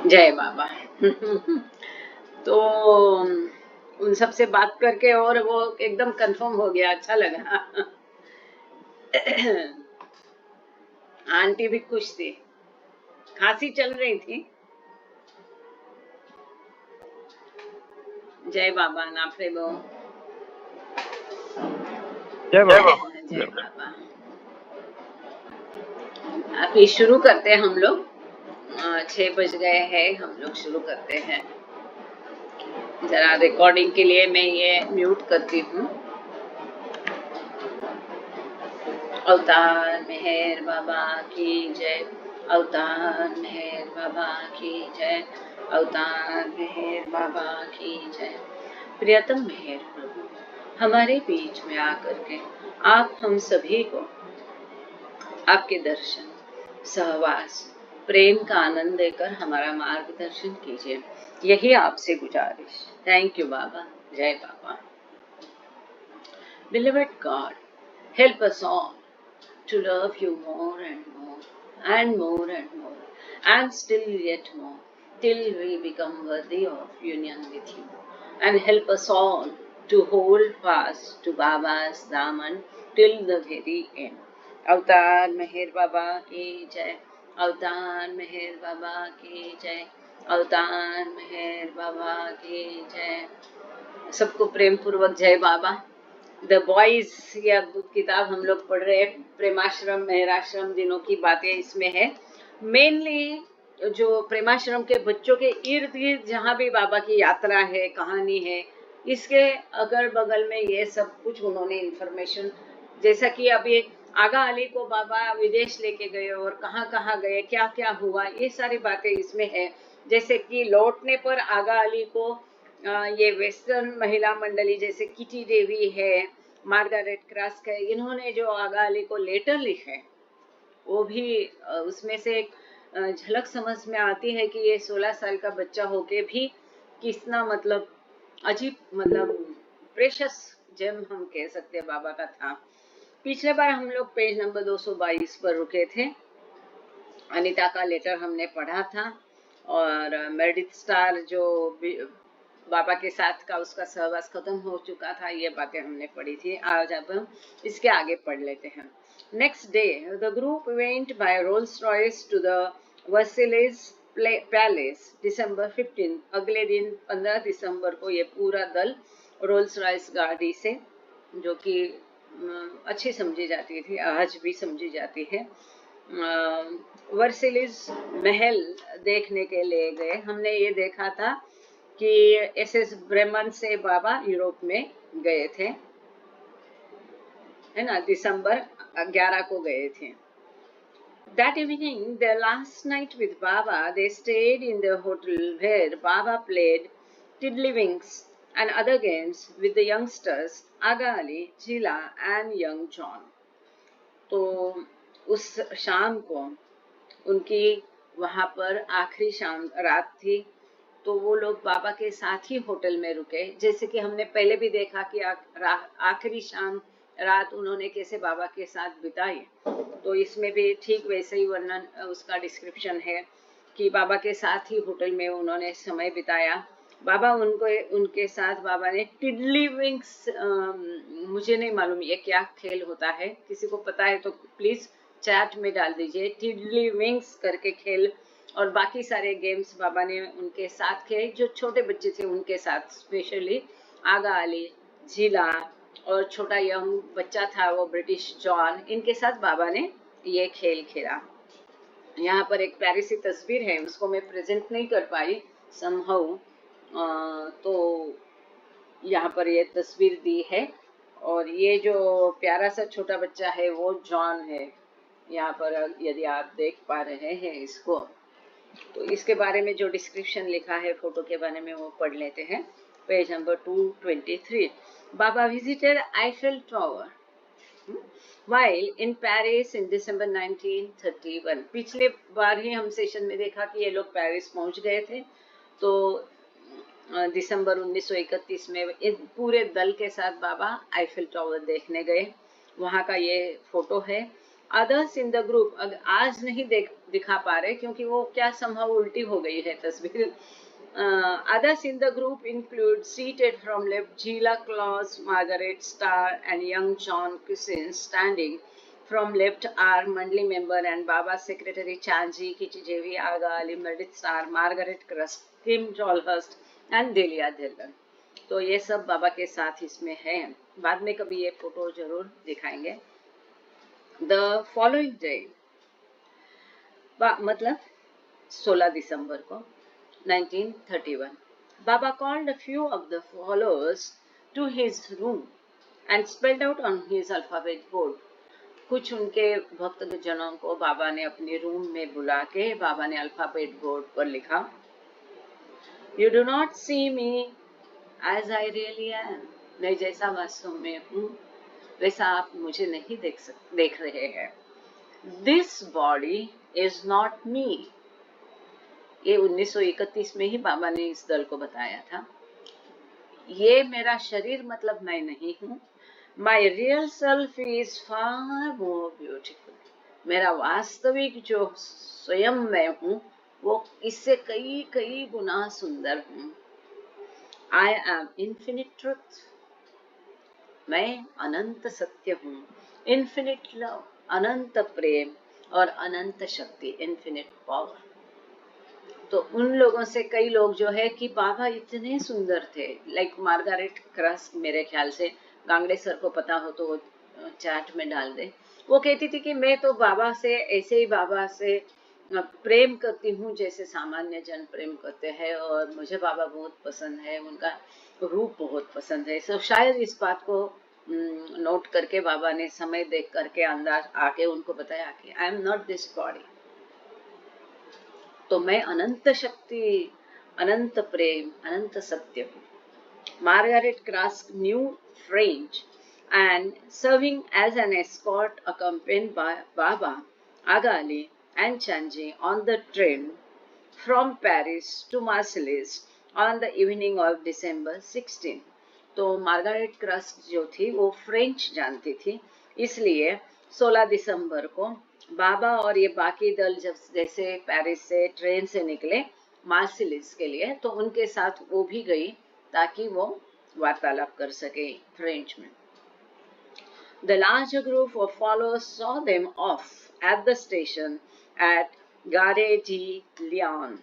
जय बाबा। तो उन सब से बात करके और वो एकदम कंफर्म हो गया, अच्छा लगा। आंटी भी खुश थी, खांसी चल रही थी। जय बाबा नाफे बो। जय बाबा। जय बाबा। अभी शुरू करते हैं हम लोग। 6 बज गए हैं, हम लोग शुरू करते हैं। जरा रिकॉर्डिंग के लिए मैं ये म्यूट करती हूँ। अवतार मेहर बाबा की जय। अवतार मेहर बाबा की जय। अवतार मेहर बाबा की जय। प्रियतम मेहर प्रभु, हमारे बीच में आकर के आप हम सभी को आपके दर्शन, सहवास, प्रेम का आनंद देकर हमारा मार्गदर्शन कीजिए, यही आपसे गुजारिश। थैंक यू बाबा। जय बाबा। Beloved God, help us all to love you more and more, and more and more, and still yet more, till we become worthy of union with you. And help us all to hold fast to Baba's Daman till the very end. अवतार मेहर बाबा की जय। अवतार मेहर बाबा की जय। अवतार मेहर बाबा की जय। सबको प्रेम पूर्वक जय बाबा। द बॉयज, ये अद्भुत किताब हम लोग पढ़ रहे हैं। प्रेमाश्रम मेहराश्रम दिनों की बातें इसमें है। मेनली जो प्रेमाश्रम के बच्चों के इर्द गिर्द जहाँ भी बाबा की यात्रा है, कहानी है, इसके अगल बगल में ये सब कुछ उन्होंने इन्फॉर्मेशन, जैसा कि अभी आगा अली को बाबा विदेश लेके गए और कहाँ कहाँ गए, क्या क्या हुआ, ये सारी बातें इसमें है। जैसे कि लौटने पर आगा अली को ये वेस्टर्न महिला मंडली जैसे किटी देवी है, मार्गारेट क्रस्क है, इन्होंने जो आगा अली को लेटर लिखे, वो भी उसमें से एक झलक समझ में आती है कि ये 16 साल का बच्चा होके भी कितना मतलब अजीब, मतलब प्रेशस जेम हम कह सकते हैं बाबा का था। पिछले बार हम लोग पेज नंबर 222 पर रुके थे। अनीता का लेटर हमने पढ़ा था और मेरिडिथ स्टार जो बाबा के साथ का उसका सहवास खत्म हो चुका था, ये बातें हमने पढ़ी थी। आज अब हम इसके आगे पढ़ लेते हैं। Next day the group went by Rolls Royce to the Versailles palace, December 15। अगले दिन 15 दिसंबर को ये पूरा दल रोल्स रॉयस गाड़ी से, जो कि अच्छी समझी जाती थी, आज भी समझी जाती है, वर्सेलिस महल देखने के लिए गए। हमने ये देखा था कि एसएस ब्रेमन से बाबा यूरोप में गए थे, है ना, दिसंबर 11 को गए थे। That evening, their last night with Baba, they stayed in the hotel where Baba played tiddlywinks and other games with the youngsters, Aga Ali, Jila and young John. तो उस शाम को उनकी वहाँ पर आखिरी शाम रात थी, तो वो लोग बाबा के साथ ही होटल में रुके। जैसे कि हमने पहले भी देखा कि आखिरी शाम रात उन्होंने कैसे बाबा के साथ बिताई, तो इसमें भी ठीक वैसे ही वर्णन, उसका डिस्क्रिप्शन है कि बाबा के साथ ही होटल में उन्होंने समय बिताया। बाबा उनके साथ बाबा ने टिडली विंक्स, मुझे नहीं मालूम ये क्या खेल होता है, किसी को पता है तो प्लीज चैट में डाल दीजिए। टिडली विंक्स करके खेल और बाकी सारे गेम्स बाबा ने उनके साथ खेले। जो छोटे बच्चे थे उनके साथ, स्पेशली आगा अली, झीला और छोटा यंग बच्चा था वो ब्रिटिश जॉन, इनके साथ बाबा ने ये खेल खेला। यहाँ पर एक प्यारी सी तस्वीर है, उसको मैं प्रेजेंट नहीं कर पाई समहाउ, तो यहाँ पर ये तस्वीर दी है और ये जो प्यारा सा छोटा बच्चा है वो जॉन है। यहाँ पर यदि आप देख पा रहे हैं इसको, तो इसके बारे में जो डिस्क्रिप्शन लिखा है फोटो के बारे में वो पढ़ लेते हैं। Page number 223। Baba visited Eiffel tower while in Paris in December 1931। पिछले बार ही हम सेशन में देखा कि ये लोग पेरिस पहुंच गए थे, तो दिसंबर 1931 में पूरे दल के साथ बाबा आईफेल टावर देखने गए। वहाँ का ये फोटो है। अदर्स इन द ग्रुप आज नहीं दिखा पा रहे क्योंकि वो क्या संभव उल्टी हो गई है तस्वीर. Others in the group include, seated from left, Gila Claus, Margaret Starr, and young John Cushing. Standing from left are Mandli member and Baba secretary Chanji, Kichijevi Aga, Ali Meredith Starr, Margaret Crust, Kim Tolhurst, and Delia Dhillon. तो ये सब बाबा के साथ इसमें है. बाद में कभी ये फोटो जरूर दिखाएंगे. The following day, मतलब 16 दिसंबर को 1931, Baba called a few of the followers to his room and spelled out on his alphabet board. कुछ उनके भक्त जनों को बाबा ने अपने रूम में बुला के बाबा ने अल्फाबेट बोर्ड पर लिखा, You do not see me as I really am. मैं जैसा वास्तव में हूँ वैसा आप मुझे नहीं देख रहे हैं. This body is not me. ये 1931 में ही बाबा ने इस दल को बताया था. ये मेरा शरीर मतलब मैं नहीं हूँ. My real self is far more beautiful. मेरा वास्तविक जो स्वयं मैं हूँ वो इससे कई कई गुना सुंदर हूँ. I am infinite truth. मैं अनंत सत्य हूँ. Infinite love, अनंत प्रेम और अनंत शक्ति, infinite power. तो उन लोगों से कई लोग जो है कि बाबा इतने सुंदर थे, लाइक मार्गारेट क्रस्ट, मेरे ख्याल से गांगड़े सर को पता हो तो वो चैट में डाल दे. वो कहती थी कि मैं तो बाबा से ऐसे ही बाबा से प्रेम करती हूँ जैसे सामान्य जन प्रेम करते हैं और मुझे बाबा बहुत पसंद है, उनका रूप बहुत पसंद है. तो शायद इस बात को नोट करके बाबा ने समय देख करके अंदाज आके उनको बताया कि I am not this body. तो मैं अनंत शक्ति, अनंत प्रेम, अनंत सत्य हूँ. Margaret Krask knew French and serving as an escort accompanied by Baba, Aga Ali and Chanji on the train from Paris to Marseilles on the evening of December 16. तो Margaret crust जो थी वो French जानती थी, इसलिए 16 दिसंबर को बाबा और ये बाकी दल जब जैसे पेरिस से ट्रेन से निकले मार्सिलिस के लिए तो उनके साथ वो भी गई ताकि वो वार्तालाप कर सके फ्रेंच में. The larger group of followers saw them off at the station at Gare de Lyon.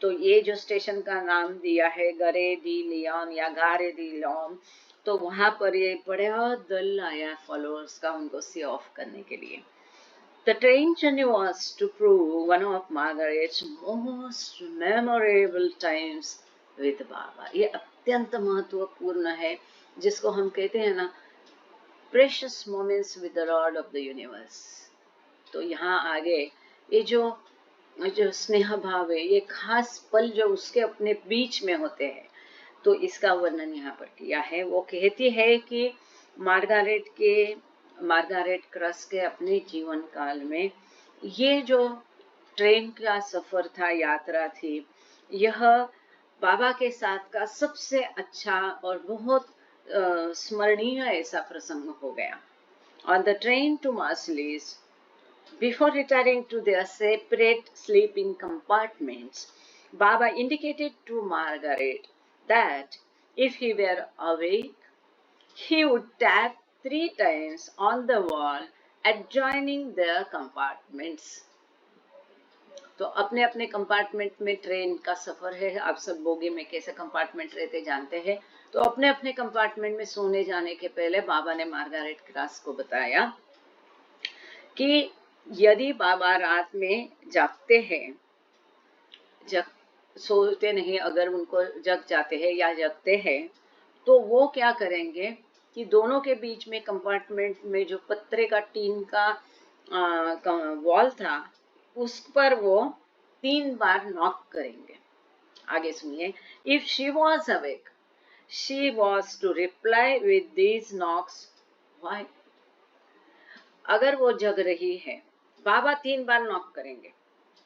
तो ये जो स्टेशन का नाम दिया है गरे डी लियोन या गारे डी लियोन, तो वहां पर ये बड़ा दल आया फॉलोअर्स का उनको सी ऑफ करने के लिए. The train journey was to prove one of Margaret's most memorable times with Baba. ये अत्यंत महत्वपूर्ण है जिसको हम कहते हैं ना precious moments with the Lord of the universe. तो यहाँ आगे ये जो स्नेह भाव है, ये खास पल जो उसके अपने बीच में होते हैं, तो इसका वर्णन यहाँ पर किया है. वो कहती है कि मार्गारेट क्रस के अपने जीवन काल में ये जो ट्रेन का सफर था, यात्रा थी, यह बाबा के साथ का सबसे अच्छा और बहुत स्मरणीय ऐसा प्रसंग हो गया. On the train to Marseilles, before retiring to their separate sleeping compartments, Baba indicated to Margaret that if he were awake, he would tap 3 times on the wall adjoining their compartments. तो अपने अपने compartment में train का सफर है, आप सब bogie में कैसे कंपार्टमेंट रहते जानते हैं. तो अपने अपने कंपार्टमेंट में सोने जाने के पहले बाबा ने मार्गारेट क्रस को बताया कि यदि बाबा रात में जागते हैं, सोते नहीं, अगर उनको जग जाते हैं या जगते हैं, तो वो क्या करेंगे कि दोनों के बीच में कंपार्टमेंट में जो पत्रे का टीन का वॉल था उस पर वो 3 बार नॉक करेंगे. आगे सुनिए. If she was awake, she was to reply with these knocks. Why? अगर वो जग रही है, बाबा 3 बार नॉक करेंगे,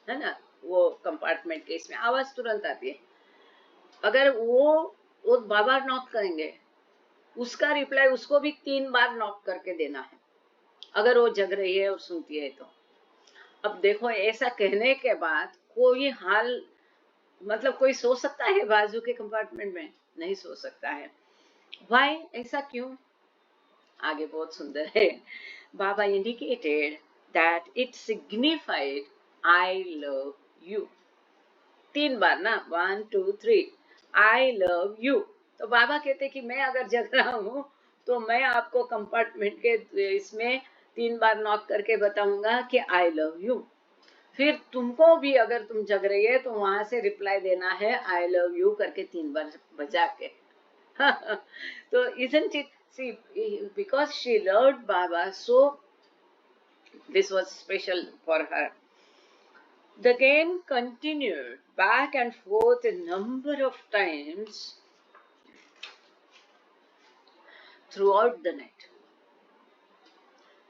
है ना, वो कंपार्टमेंट के इसमें आवाज तुरंत आती है. अगर वो बार नॉक करेंगे, उसका रिप्लाई उसको भी 3 बार नॉक करके देना है. अगर वो जग रही है और सुनती है तो। अब देखो, ऐसा कहने के बाद कोई हाल, मतलब कोई सो सकता है बाजू के कंपार्टमेंट में? नहीं सो सकता है। वाई, ऐसा क्यों? आगे बहुत सुंदर है। Baba indicated that it signified I love you. 3 बार ना, 1 2 3, आई लव यू। तो बाबा कहते कि मैं अगर जग रहा हूं तो मैं आपको कंपार्टमेंट के इसमें 3 बार नॉक करके बताऊंगा कि आई लव यू। फिर तुमको भी अगर तुम जग रही है तो वहां से रिप्लाई देना है आई लव यू करके 3 बार बजा के। तो isn't it, see, because she loved Baba, so this was special for her. The game continued back and forth a number of times throughout the night.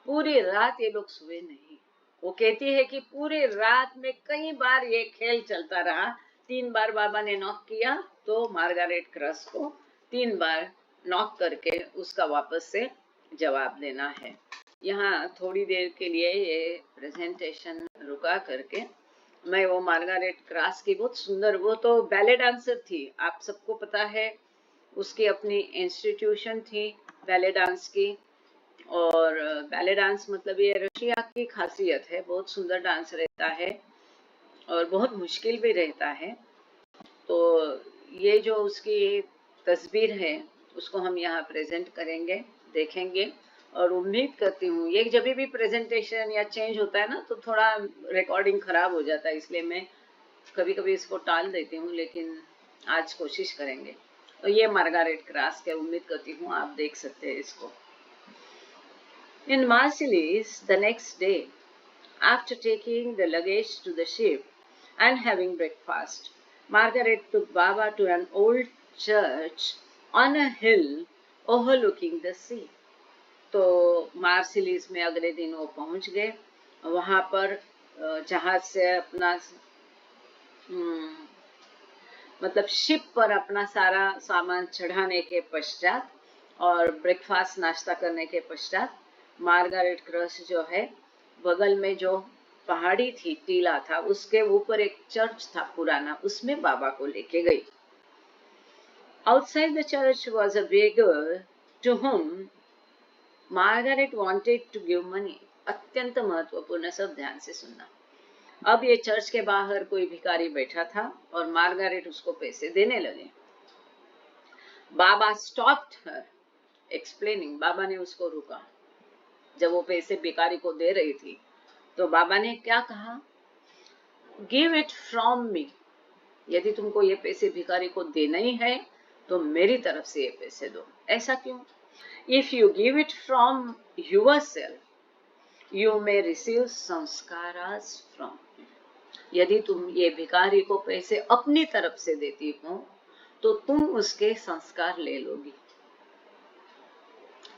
पूरी रात ये लोग सोए नहीं। वो कहती है कि पूरी रात में कई बार ये खेल चलता रहा। 3 बार बाबा ने नॉक किया तो मार्गारेट क्रस को 3 बार नॉक करके उसका वापस से जवाब देना है। यहाँ थोड़ी देर के लिए ये प्रेजेंटेशन रुका करके मैं वो मार्गारेट क्रस की बहुत सुंदर, वो तो बैले डांसर थी, आप सबको पता है। उसकी अपनी इंस्टीट्यूशन थी बैले डांस की। और बैले डांस मतलब ये रशिया की खासियत है, बहुत सुंदर डांस रहता है और बहुत मुश्किल भी रहता है। तो ये जो उसकी तस्वीर है उसको हम यहाँ प्रेजेंट करेंगे, देखेंगे। और उम्मीद करती हूँ, ये जब भी प्रेजेंटेशन या चेंज होता है ना तो थोड़ा रिकॉर्डिंग खराब हो जाता है, इसलिए मैं कभी कभी इसको टाल देती हूँ, लेकिन आज कोशिश करेंगे। तो ये मार्गारेट क्रस के, उम्मीद करती हूँ आप देख सकते हैं इसको। In Marseilles the next day, after taking the luggage to the ship and having breakfast, Margaret took Baba to an old church on a hill overlooking the sea. तो मार्सिलीज में अगले दिन वो पहुंच गए। वहां पर जहाज से अपना मतलब शिप पर अपना सारा सामान चढ़ाने के पश्चात और ब्रेकफास्ट नाश्ता करने के पश्चात मार्गारेट क्रस जो है, बगल में जो पहाड़ी थी, टीला था, उसके ऊपर एक चर्च था पुराना, उसमें बाबा को लेके गई। Outside the church was a beggar to whom Margaret wanted to give money. अत्यंत महत्वपूर्ण, सब ध्यान से सुनना। अब ये चर्च के बाहर कोई भिखारी बैठा था और मार्गारेट उसको पैसे देने लगे। बाबा स्टॉप्ड हर एक्सप्लेनिंग, बाबा ने उसको रुका। जब वो पैसे भिखारी को दे रही थी तो बाबा ने क्या कहा? Give it from me. यदि तुमको ये पैसे भिखारी को देना ही है तो मेरी तरफ से ये पैसे दो। ऐसा क्यों? If you give it from yourself you may receive sanskaras from. यदि तुम ये भिखारी को पैसे अपनी तरफ से देती हो तो तुम उसके संस्कार ले लोगी।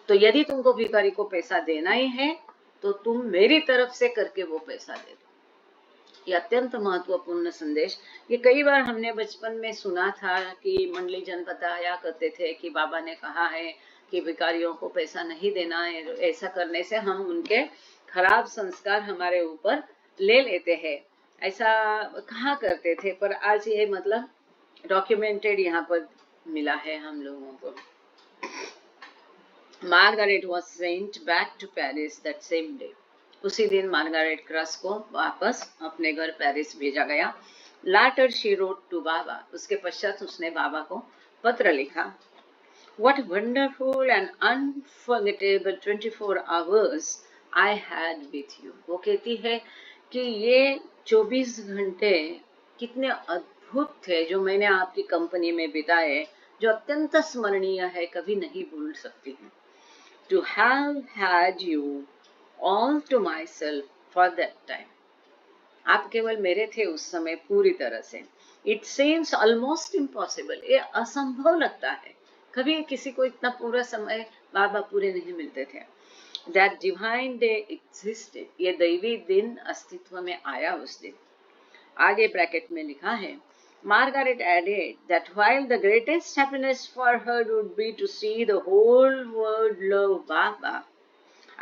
तो यदि तुमको भिखारी को पैसा देना ही है तो तुम मेरी तरफ से करके वो पैसा दे दो। ये अत्यंत महत्वपूर्ण संदेश। ये कई बार हमने बचपन में सुना था कि मंडली जन बताया करते थे कि बाबा ने कहा है कि भिखारियों को पैसा नहीं देना है, ऐसा करने से हम उनके खराब संस्कार हमारे ऊपर ले लेते हैं, ऐसा कहा करते थे। पर आज ये मतलब डॉक्यूमेंटेड यहाँ पर मिला है हम लोगों को। Margaret was sent back to Paris that same day. उसी दिन मार्गारेट क्रस को वापस अपने घर पेरिस भेजा गया। Later she wrote to Baba. उसके पश्चात उसने बाबा को पत्र लिखा। What wonderful and unforgettable 24 hours I had with you. वो कहती है कि ये 24 घंटे कितने अद्भुत थे जो मैंने आपकी कंपनी में बिताए, जो अत्यंत स्मरणीय है, कभी नहीं भूल सकती हूँ। To have had you all to myself for that time. आप केवल मेरे थे उस समय पूरी तरह से। It seems almost impossible. ये असंभव लगता है, कभी किसी को इतना पूरा समय बाबा पूरे नहीं मिलते थे। That divine day existed. ये दैवी दिन अस्तित्व में आया उस दिन। आगे ब्रैकेट में लिखा है, Margaret added that while the greatest happiness for her would be to see the whole world love Baba,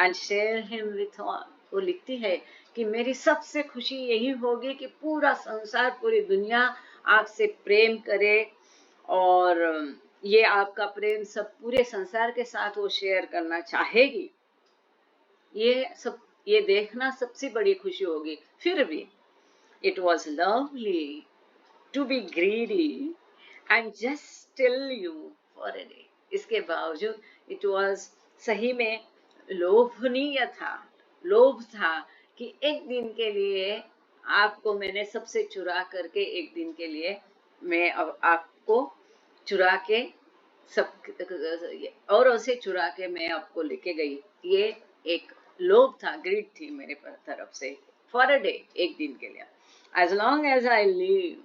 and share him with all. वो लिखती है कि मेरी सबसे खुशी यही होगी कि पूरा संसार, पूरी दुनिया आपसे प्रेम करे, और ये आपका प्रेम सब पूरे संसार के साथ वो शेयर करना चाहेगी। ये देखना सबसे बड़ी खुशी होगी। फिर भी it was lovely to be greedy and just tell you for a day. इसके बावजूद it was सही में लोभनीय था, लोभ था कि एक दिन के लिए आपको मैंने सबसे चुरा करके, एक दिन के लिए मैं आपको चुरा के सब और उसे चुरा के मैं आपको लेके गई। ये एक लोभ था, ग्रीड थी मेरे तरफ से। फॉर अ डे, एक दिन के लिए। As long as I live,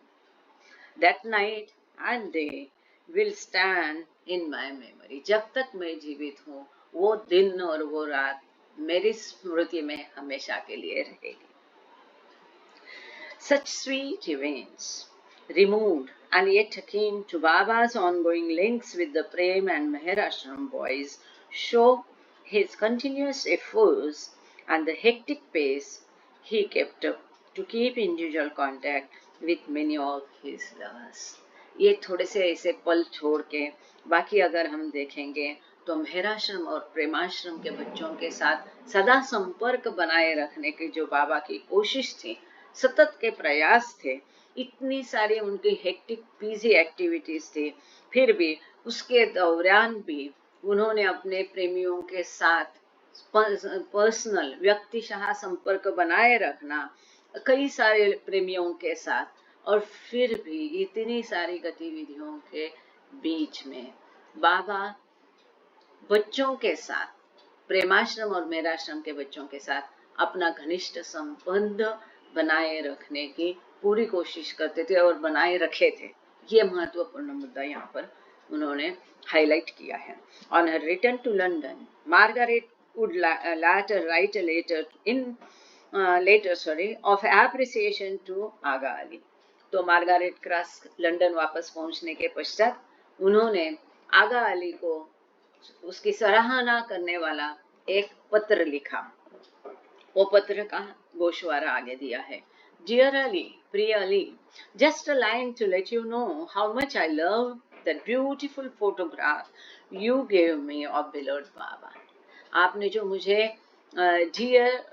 that night and day will stand in my memory. जब तक मैं जीवित हूँ, वो दिन और वो रात मेरी स्मृति में हमेशा के लिए रहेगी। Such sweet events, removed and yet akin to Baba's ongoing links with the Prem and Meher Ashram boys, show his continuous efforts and the hectic pace he kept up to keep individual contact with many of his lovers. ये थोड़े से ऐसे पल छोड़ के बाकी अगर हम देखेंगे तो मेहराश्रम और प्रेमाश्रम के बच्चों के साथ सदा संपर्क बनाए रखने की जो बाबा की कोशिश थी, सतत के प्रयास थे, इतनी सारी उनकी हेक्टिक बिजी एक्टिविटीज थी, फिर भी उसके दौरान भी उन्होंने अपने प्रेमियों के साथ पर्सनल व्यक्तिशः संपर्क बनाए रखना, कई सारे प्रेमियों के साथ, और फिर भी इतनी सारी गतिविधियों के बीच में बाबा बच्चों के साथ, प्रेमाश्रम और मेहराश्रम के बच्चों के साथ अपना घनिष्ठ संबंध बनाए रखने की पूरी कोशिश करते थे और बनाए रखे थे। ये महत्वपूर्ण मुद्दा यहाँ पर उन्होंने हाईलाइट किया है। On her return to London, Margaret would later write a letter of appreciation to Aga Ali. तो मार्गारेट क्रॉस लंदन वापस पहुंचने के पश्चात उन्होंने आगा अली को उसकी सराहना करने वाला एक पत्र लिखा। वो पत्र का गोशवारा आगे दिया है। Dear Ali, प्रिय Ali, just a line to let you know how much I love that beautiful photograph you gave me of beloved Baba. आपने जो मुझे डियर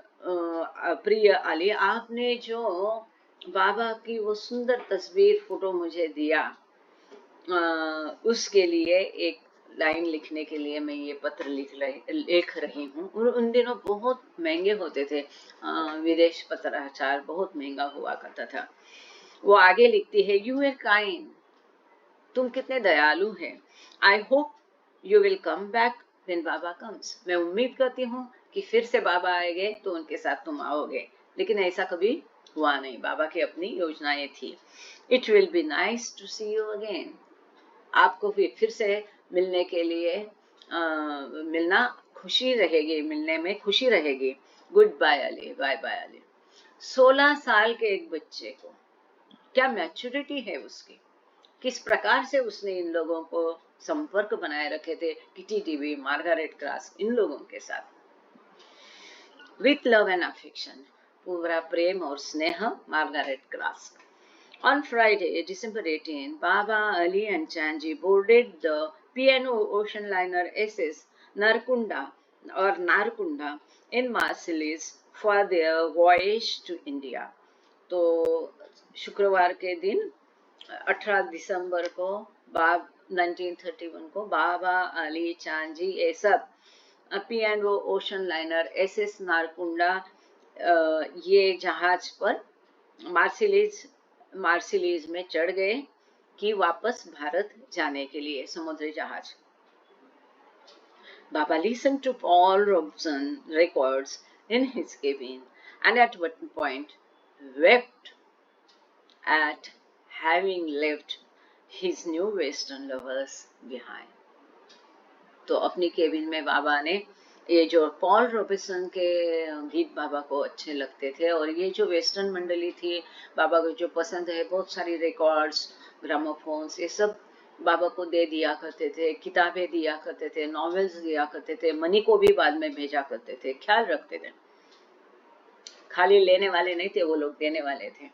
प्रिय अली, आपने जो बाबा की वो सुंदर तस्वीर फोटो मुझे दिया, उसके लिए एक लाइन लिखने के लिए मैं ये पत्र लिख रही हूँ। और उन दिनों बहुत महंगे होते थे, विदेश पत्राचार बहुत महंगा हुआ करता था। वो आगे लिखती है, यू आर काइंड, तुम कितने दयालु हैं। I hope you will come back when Baba comes, मैं उम्मीद करती हूँ कि फिर से बाबा आएंगे तो उनके साथ तुम आओगे। लेकिन ऐसा कभी हुआ नहीं, बाबा की अपनी योजनाएं थी। It will be nice to see you again, आपको फिर से मिलने के लिए मिलना खुशी रहेगी, मिलने में खुशी रहेगी। Good bye Ali, bye bye Ali. 16 साल के एक बच्चे को क्या मैच्योरिटी है उसकी, किस प्रकार से उसने इन लोगों को संपर्क बनाए रखे थे, किटी टीवी, मार्गारेट क्रॉस, इन लोगों के साथ। विथ लव एंड अफेक्शन, पूरा प्रेम और स्नेह, Margaret cross. On Friday, December 18, Baba, Ali and Chanji boarded the P&O ocean liner SS Narkunda in Marseilles for their voyage to India. तो शुक्रवार के दिन 18 दिसंबर को 1931 को बाबा, अली, चांजी ये सब P&O ओशन लाइनर SS नारकुंडा ये जहाज पर मार्सिलीज में चढ़ गए कि वापस भारत जाने के लिए, समुद्री जहाज। बाबा listened to Paul Robeson records in his cabin and at one point wept at having left his new western lovers behind. तो अपनी केबिन में बाबा ने ये जो पॉल रॉबिन्सन के गीत बाबा को अच्छे लगते थे, और ये जो वेस्टर्न मंडली थी बाबा को जो पसंद है, बहुत सारी रिकॉर्ड्स, ग्रामोफोन्स, ये सब बाबा को दे दिया करते थे, किताबें दिया करते थे, नॉवेल्स दिया करते थे, मनी को भी बाद में भेजा करते थे, ख्याल रखते थे। खाली लेने वाले नहीं थे वो लोग, देने वाले थे।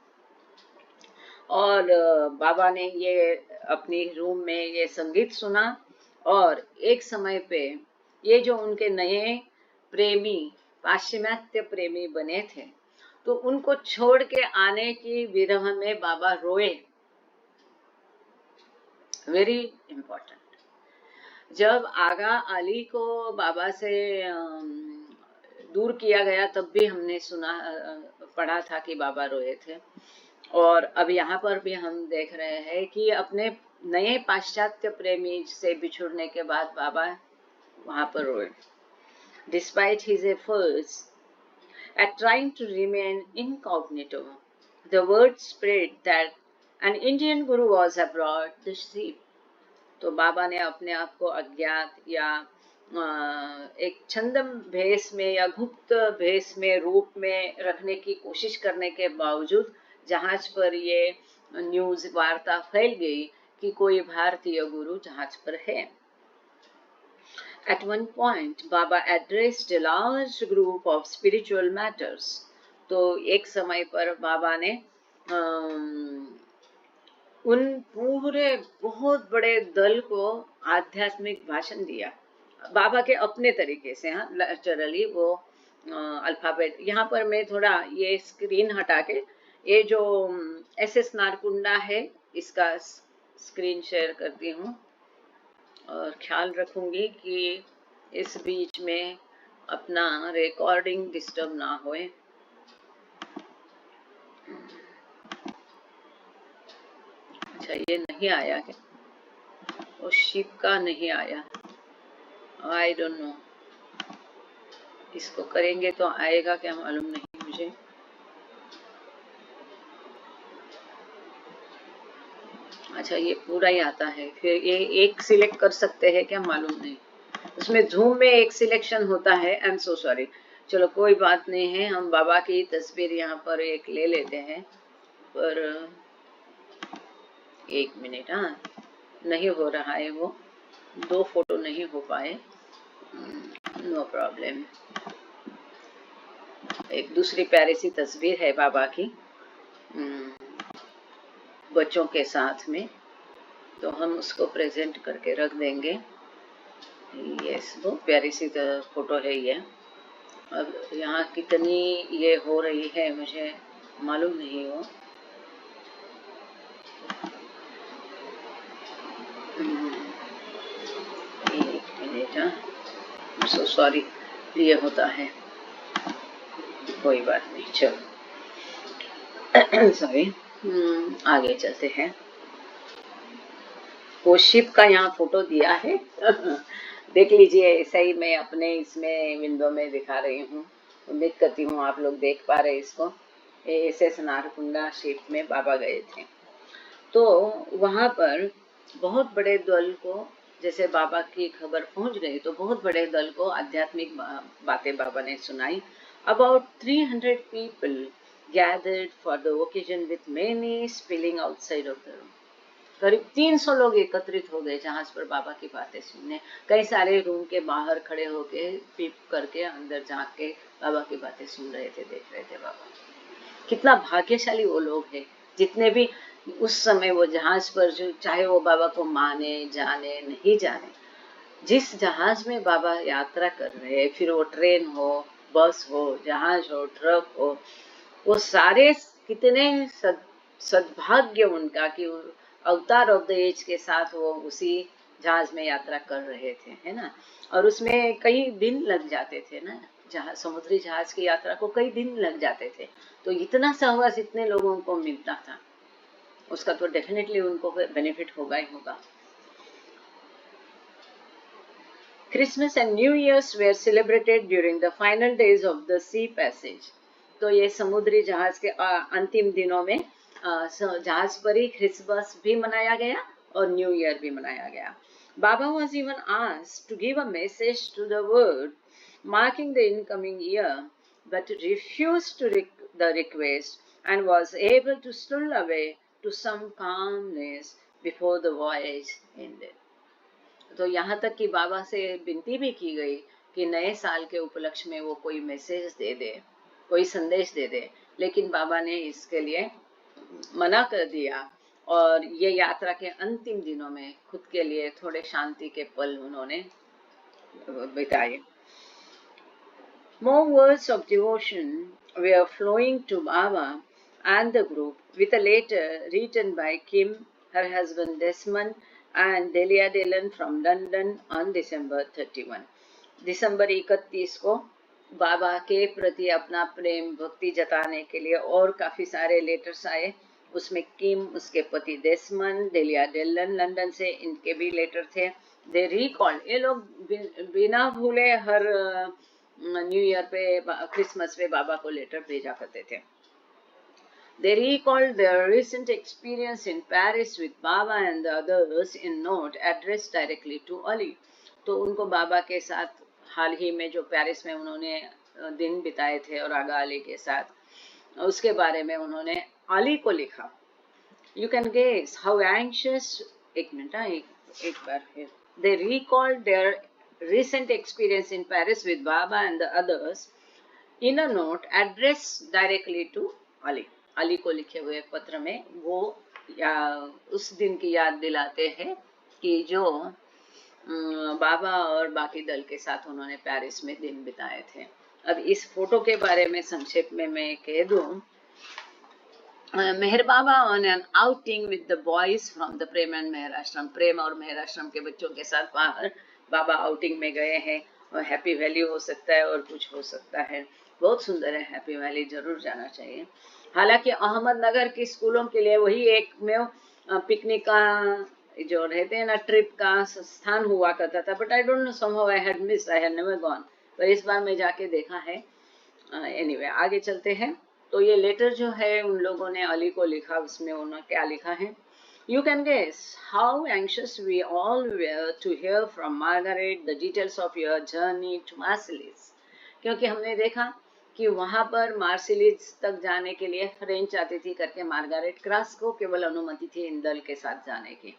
और बाबा ने ये अपनी रूम में ये संगीत सुना, और एक समय पे ये जो उनके नए प्रेमी, पाश्चिमात्य प्रेमी बने थे, तो उनको छोड़ के आने की विरह में बाबा रोए। Very important. जब आगा अली को बाबा से दूर किया गया, तब भी हमने सुना, पढ़ा था कि बाबा रोए थे। और अब यहाँ पर भी हम देख रहे हैं कि अपने नए पाश्चात्य प्रेमी से बिछुड़ने के बाद बाबा वहां पर रोए। Despite his efforts at trying to remain incognito, the word spread that an Indian guru was abroad the sea. तो बाबा ने अपने आप को अज्ञात या एक छंदम भेष में या गुप्त भेष में, रूप में रखने की कोशिश करने के बावजूद जहाज पर ये न्यूज, वार्ता फैल गई कि कोई भारतीय गुरु जहाज पर है। At one point, Baba addressed a large group of spiritual matters. तो एक समय पर बाबा ने उन पूरे बहुत बड़े दल को आध्यात्मिक भाषण दिया, बाबा के अपने तरीके से। हाँ, नेचुरली वो अल्फाबेट, यहाँ पर मैं थोड़ा ये स्क्रीन हटा के ये जो SS नारकुंडा है इसका स्क्रीन शेयर करती हूँ, और ख्याल रखूंगी कि इस बीच में अपना रिकॉर्डिंग डिस्टर्ब ना होए। अच्छा, ये नहीं आया क्या? वो शिप का नहीं आया, आई डोंट नो। इसको करेंगे तो आएगा क्या मालूम नहीं मुझे। अच्छा, ये पूरा ही आता है, फिर ये एक सिलेक्ट कर सकते हैं क्या मालूम नहीं। उसमें जूम में एक सिलेक्शन होता है, आई एम सो सॉरी। चलो कोई बात नहीं है, हम बाबा की तस्वीर यहाँ पर एक ले लेते हैं, पर एक मिनट। हाँ, नहीं हो रहा है, वो 2 फोटो नहीं हो पाए, नो प्रॉब्लम। एक दूसरी प्यारी सी तस्वीर है बाबा की बच्चों के साथ में, तो हम उसको प्रेजेंट करके रख देंगे। यस, वो प्यारी सी फोटो है ये। अब यहाँ कितनी ये हो रही है मुझे मालूम नहीं हो। एक मिनट, हाँ, सो सॉरी, ये होता है, कोई बात नहीं, चलो सॉरी। आगे चलते हैं। वो शिप का यहाँ फोटो दिया है देख लीजिए, ऐसा ही मैं अपने इसमें विंडो में दिखा रही हूँ। उम्मीद करती हूँ आप लोग देख पा रहे इसको। SS नारकुंडा शिप में बाबा गए थे, तो वहां पर बहुत बड़े दल को, जैसे बाबा की खबर पहुंच गई तो बहुत बड़े दल को आध्यात्मिक बातें बाबा ने सुनाई। About 300 people gathered for the occasion with many spilling outside of the room. करीब 300 लोग एकत्रित हो गए जहाज पर बाबा की बातें सुनने। कई सारे रूम के बाहर खड़े होके पीप करके अंदर झांक के बाबा की बातें सुन रहे थे, देख रहे थे बाबा। कितना भाग्यशाली वो लोग हैं, जितने भी उस समय वो जहाज पर, जो चाहे वो बाबा को माने जाने नहीं जाने, जिस जहाज में बाबा यात्रा कर रहे हैं, फिर वो ट्रेन हो, बस हो, जहाज हो, ट्रक हो, वो सारे कितने सद्भाग्य उनका कि अवतार ऑफ द एज के साथ वो उसी जहाज में यात्रा कर रहे थे, है ना। और उसमें कई दिन लग जाते थे ना, जहाज, समुद्री जहाज की यात्रा को कई दिन लग जाते थे। तो इतना सहवास इतने लोगों को मिलता था, उसका तो डेफिनेटली उनको बेनिफिट होगा ही होगा। Christmas and New Year's were celebrated during the final days of the sea passage. तो ये समुद्री जहाज के अंतिम दिनों में जहाज पर ही क्रिसमस भी मनाया गया और न्यू ईयर भी मनाया गया। Baba was even asked to give a message to the world marking the incoming year, but refused to the request and was able to stroll away to some calmness before the voyage ended. तो यहाँ तक कि बाबा से विनती भी की गई कि नए साल के उपलक्ष्य में वो कोई मैसेज दे दे, कोई संदेश दे दे, लेकिन बाबा ने इसके लिए मना कर दिया और ये यात्रा के अंतिम दिनों में खुद के लिए थोड़े शांति के पल उन्होंने बिताए. More words of devotion were flowing to Baba and the group with a letter written by Kim, her husband Desmond, and Delia Dillon from London on December 31. दिसंबर 31 को बाबा के प्रति अपना प्रेम भक्ति जताने के लिए और काफी सारे लेटर्स आए. उसमें किम, उसके पति डेस्मंड, डेलिया डेलन लंदन से, इनके भी लेटर थे. दे रिकॉल्ड, ये लोग बिना भूले हर न्यू ईयर पे, क्रिसमस पे बाबा को लेटर भेजा करते थे. They recalled their recent experience in Paris with Baba and the others in note addressed directly to Ali. तो उनको बाबा के साथ हाल ही में जो पेरिस में उन्होंने दिन बिताए थे और आगा अली के साथ, उसके बारे में उन्होंने अली को लिखा. You can guess how anxious. एक मिनट, एक बार फिर. They recalled their recent experience in Paris with Baba and the others in a note addressed directly to Ali. Ali को लिखे हुए पत्र में वो या उस दिन की याद दिलाते हैं कि जो बाबा और बाकी दल के साथ उन्होंने पेरिस में दिन बिताए थे. अब इस फोटो के बारे में संक्षेप में मैं कह दूं. Meher Baba on an outing with the boys from the Prem and Meher Ashram. Prem और मेहर आश्रम के बच्चों के साथ बाहर बाबा आउटिंग में गए हैं. और हैप्पी वैली हो सकता है और कुछ हो सकता है. बहुत सुंदर है हैप्पी वैली, जरूर जाना चाहिए. हालांकि अहमदनगर के स्कूलों के लिए वही एक में पिकनिक का जो रहते हैं ना, ट्रिप का स्थान हुआ करता था. But I don't know, somehow I had miss, I had never gone. पर इस बार मैं जाके देखा है. एनीवे, आगे चलते हैं. तो ये लेटर जो है उन लोगों ने अली को लिखा. उसमें उन्होंने क्या लिखा है? You can guess how anxious we all were to hear from Margaret the details of your journey to Marseilles. क्योंकि हमने देखा कि वहां पर मार्सिलीज तक जाने के लिए फ्रेंच आती थी करके मार्गारेट क्रास को केवल अनुमति थी इन दल के साथ जाने की.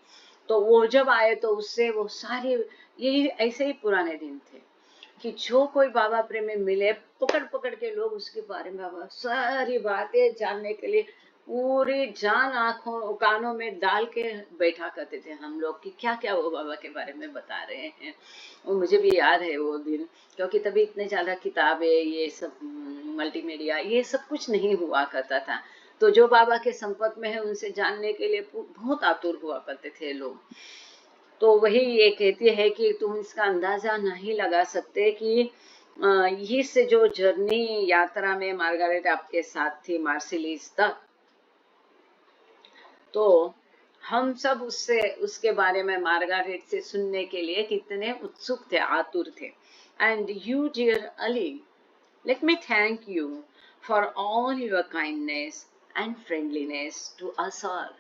तो वो जब आए तो उससे वो सारे यही ऐसे ही पुराने दिन थे कि जो कोई बाबा प्रेमी मिले, पकड़ पकड़ के लोग उसके बारे में बाबा सारी बातें जानने के लिए पूरी जान आंखों कानों में डाल के बैठा करते थे हम लोग कि क्या क्या वो बाबा के बारे में बता रहे हैं. और मुझे भी याद है वो दिन, क्योंकि तभी इतने ज्यादा किताबें, ये सब मल्टीमीडिया, ये सब कुछ नहीं हुआ करता था. तो जो बाबा के संपर्क में है उनसे जानने के लिए बहुत आतुर हुआ करते थे लोग. तो वही ये कहती है कि तुम इसका अंदाजा नहीं लगा सकते कि इस जो जर्नी यात्रा में मार्गारेट आपके साथ थी मार्सिलीज तक, तो हम सब उसके बारे में मार्गारेट से सुनने के लिए कितने उत्सुक थे, आतुर थे. And you dear Ali, let me thank you for all your kindness and friendliness to us all.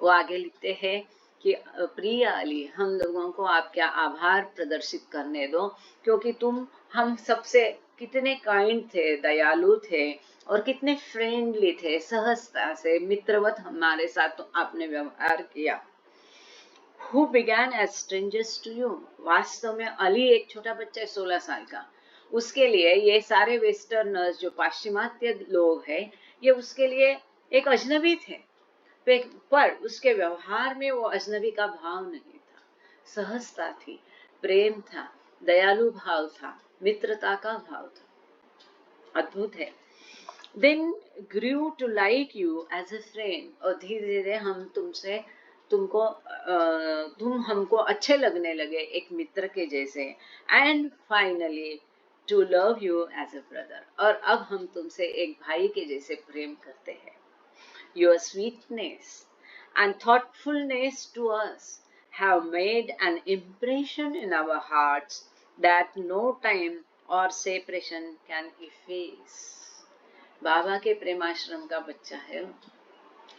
वो आगे लिखते हैं कि प्रिय अली, हम लोगों को आपका आभार प्रदर्शित करने दो, क्योंकि तुम हम सबसे कितने काइंड थे, दयालु थे और कितने फ्रेंडली थे. सहजता से मित्रवत हमारे साथ तो आपने व्यवहार किया. Who began as strangers to you. वास्तव में अली एक छोटा बच्चा है, 16 साल का. उसके लिए ये सारे वेस्टर्नर्स जो पाश्चिमात्य लोग हैं, ये उसके लिए एक अजनबी थे. पर उसके व्यवहार में वो अजनबी का भाव नहीं था. सहजता थी, प्रेम था, दयालु भाव था, मित्रता का भाव था. अद्भुत है. Then grew to like you as a friend. और धीरे धीरे हम तुम हमको अच्छे लगने लगे एक मित्र के जैसे. And finally to love you as a brother. और अब हम तुमसे एक भाई के जैसे प्रेम करते हैं. Your sweetness and thoughtfulness to us have made an impression in our hearts that no time or separation can efface. बाबा के प्रेमाश्रम का बच्चा है,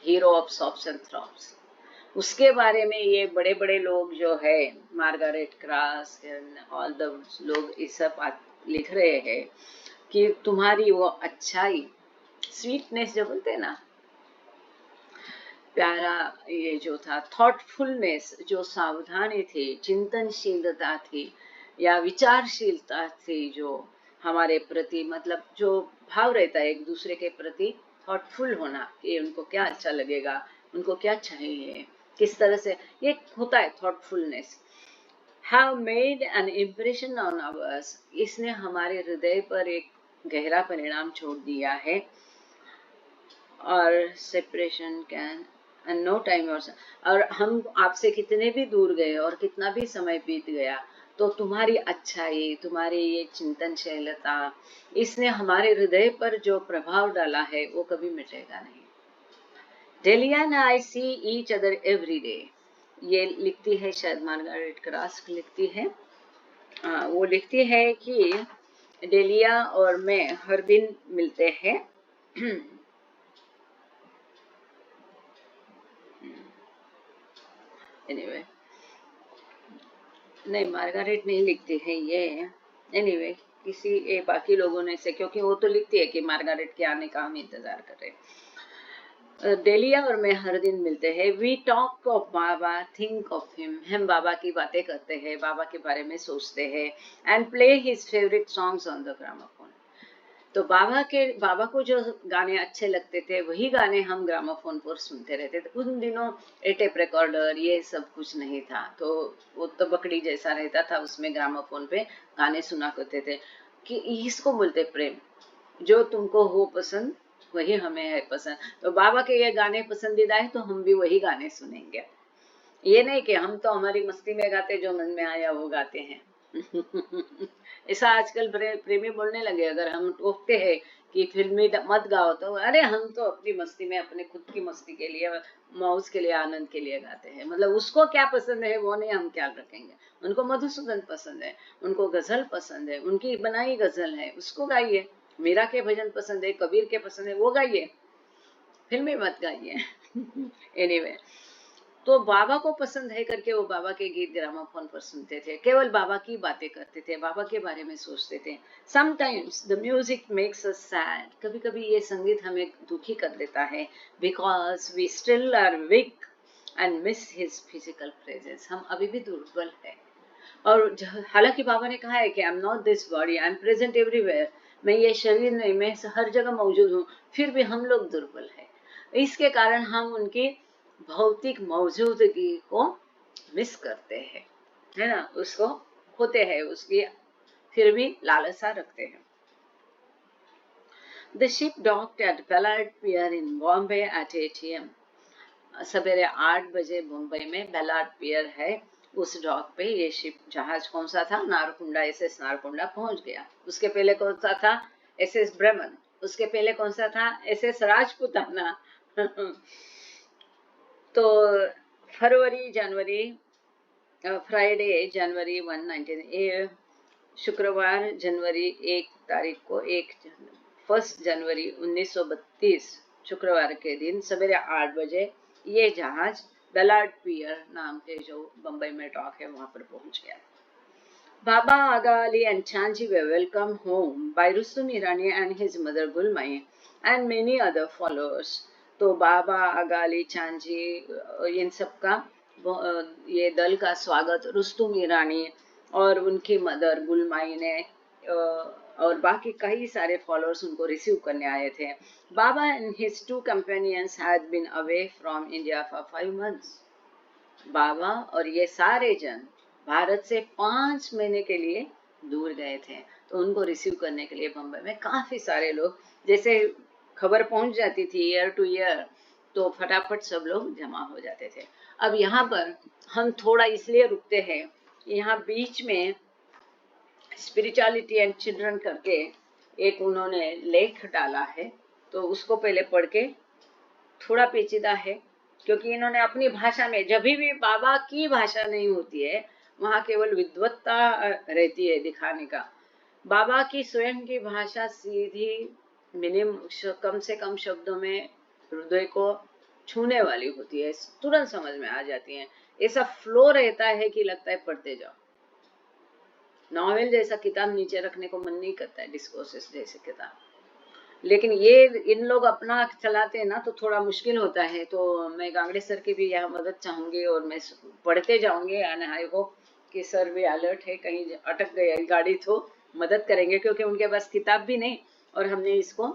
हीरो ऑफ सॉप्स एंड थ्रॉप्स. उसके बारे में ये बड़े बड़े लोग जो है, मार्गारेट क्रास, ऑल द लोग ये सब लिख रहे हैं कि तुम्हारी वो अच्छाई, स्वीटनेस जो बोलते हैं ना, प्यारा ये जो था थॉटफुलनेस, जो सावधानी थी, चिंतनशीलता थी या विचारशीलता थी, जो हमारे प्रति मतलब जो भाव रहता है एक दूसरे के प्रति, थॉटफुल होना कि उनको क्या अच्छा लगेगा, उनको क्या चाहिए, किस तरह से ये होता है thoughtfulness, have made an impression on us, इसने हमारे हृदय पर एक गहरा परिणाम छोड़ दिया है। और separation can end no time और हम आपसे कितने भी दूर गए और कितना भी समय बीत गया, तो तुम्हारी अच्छाई, तुम्हारी ये चिंतनशीलता, इसने हमारे हृदय पर जो प्रभाव डाला है वो कभी मिटेगा नहीं। Dahlia and I see each other every day, ये लिखती है शायद मार्गारेट क्रास्क लिखती है, वो लिखती है कि डेलिया और मैं हर दिन मिलते हैं। एनीवे नहीं, मार्गारेट नहीं लिखती है ये। एनीवे किसी बाकी लोगों ने से, क्योंकि वो तो लिखती है कि मार्गारेट के आने का हम इंतजार कर रहे हैं। डेलिया और मैं हर दिन मिलते हैं। We talk of Baba, think of him, हम बाबा की बातें करते हैं, बाबा के बारे में सोचते हैं। And play his favourite songs on the gramophone, तो बाबा को जो गाने अच्छे लगते थे वही गाने हम ग्रामोफोन पर सुनते रहते थे। उन दिनों टेप रिकॉर्डर ये सब कुछ नहीं था, तो वो तो बकड़ी जैसा रहता था, उसमें ग्रामोफोन पे गाने सुना करते थे। कि इसको बोलते प्रेम, जो तुमको हो पसंद वही हमें है पसंद। तो बाबा के ये गाने पसंदीदा है तो हम भी वही गाने सुनेंगे। ये नहीं कि हम तो हमारी मस्ती में गाते, जो मन में आया वो गाते हैं। ऐसा आजकल प्रेमी बोलने लगे, अगर हम टोकते हैं कि फिल्मी मत गाओ, तो अरे हम तो अपनी मस्ती में, अपने खुद की मस्ती के लिए, मौज के लिए, आनंद के लिए गाते हैं। मतलब उसको क्या पसंद है वो नहीं हम ख्याल रखेंगे। उनको मधुसूदन पसंद है, उनको गजल पसंद है, उनकी बनाई गजल है, उसको गाइए। मीरा के भजन पसंद है, कबीर के पसंद है, वो गाइए, फिल्मी मत गाइए। एनीवे तो बाबा को पसंद है करके वो बाबा के गीत ग्रामोफोन पर सुनते थे, केवल बाबा की बातें करते थे, बाबा के बारे में सोचते थे। Sometimes the music makes us sad, कभी कभी ये संगीत हमें दुखी कर देता है, because we still are weak and miss his physical presence, हम अभी भी दुर्बल है। और हालांकि बाबा ने कहा है कि I am not this body, I am present everywhere, मैं ये शरीर नहीं, मैं हर जगह मौजूद हूँ, फिर भी हम लोग दुर्बल है। इसके कारण हम उनकी भौतिक मौजूदगी को मिस करते हैं, है ना, उसको होते हैं, उसकी फिर भी लालसा रखते हैं। The ship docked at Ballard pier in Bombay at 8 AM, सवेरे 8 बजे मुंबई में बेलार्ड पियर है, उस डॉक पे ये शिप जहाज कौन सा था, नारकुंडा, एसएस नारकुंडा पहुंच गया। उसके पहले कौन सा था, एसएस ब्रह्मन, उसके पहले कौन सा था, एसएस राजपुताना। तो फरवरी जनवरी फ्राइडे जनवरी 1 शुक्रवार जनवरी 1 तारीख को 1 जनवरी 1932 शुक्रवार के दिन सवेरे 8 बजे ये जहाज बेलार्ड पियर नाम के जो बंबई में डॉक है वहां पर पहुंच गया। Baba Aga Ali and Chanji were welcomed home by Rustum Irani and his mother Gulmai and many other followers. तो बाबा आगा अली, चांजी, इन सब का ये दल का स्वागत रुस्तुम ईरानी और उनकी मदर गुलमाई ने और बाकी कई सारे फॉलोअर्स उनको रिसीव करने आए थे। Baba and his 2 companions had been away from India for 5 months। Baba और ये सारे जन भारत से 5 महीने के लिए दूर गए थे, तो उनको रिसीव करने के लिए बम्बई में काफी सारे लोग, जैसे खबर पहुंच जाती थी ईयर टू ईयर, तो फटाफट सब लोग जमा हो जाते थे। अब यहाँ पर हम थोड़ा इसलिए रुकते हैं, यहाँ बीच में स्पिरिचुअलिटी एंड चिल्ड्रन करके एक उन्होंने लेख डाला है, तो उसको पहले पढ़ के, थोड़ा पेचीदा है क्योंकि इन्होंने अपनी भाषा में, जब भी बाबा की भाषा नहीं होती है वहां केवल विद्वत्ता रहती है दिखाने का। बाबा की स्वयं की भाषा सीधी, कम से कम शब्दों में हृदय को छूने वाली होती है, तुरंत समझ में आ जाती है। ऐसा फ्लो रहता है कि लगता है पढ़ते जाओ। नॉवेल जैसा किताब नीचे रखने को मन नहीं करता है, डिस्कोर्सेस जैसे किताब। लेकिन ये इन लोग अपना चलाते हैं ना तो थोड़ा मुश्किल होता है। तो मैं गांगड़े सर की भी यहाँ मदद चाहूंगी और मैं पढ़ते जाऊंगी। एंड आई होप कि सर भी अलर्ट है, कहीं अटक गई गाड़ी तो मदद करेंगे, क्योंकि उनके पास किताब भी नहीं और हमने इसको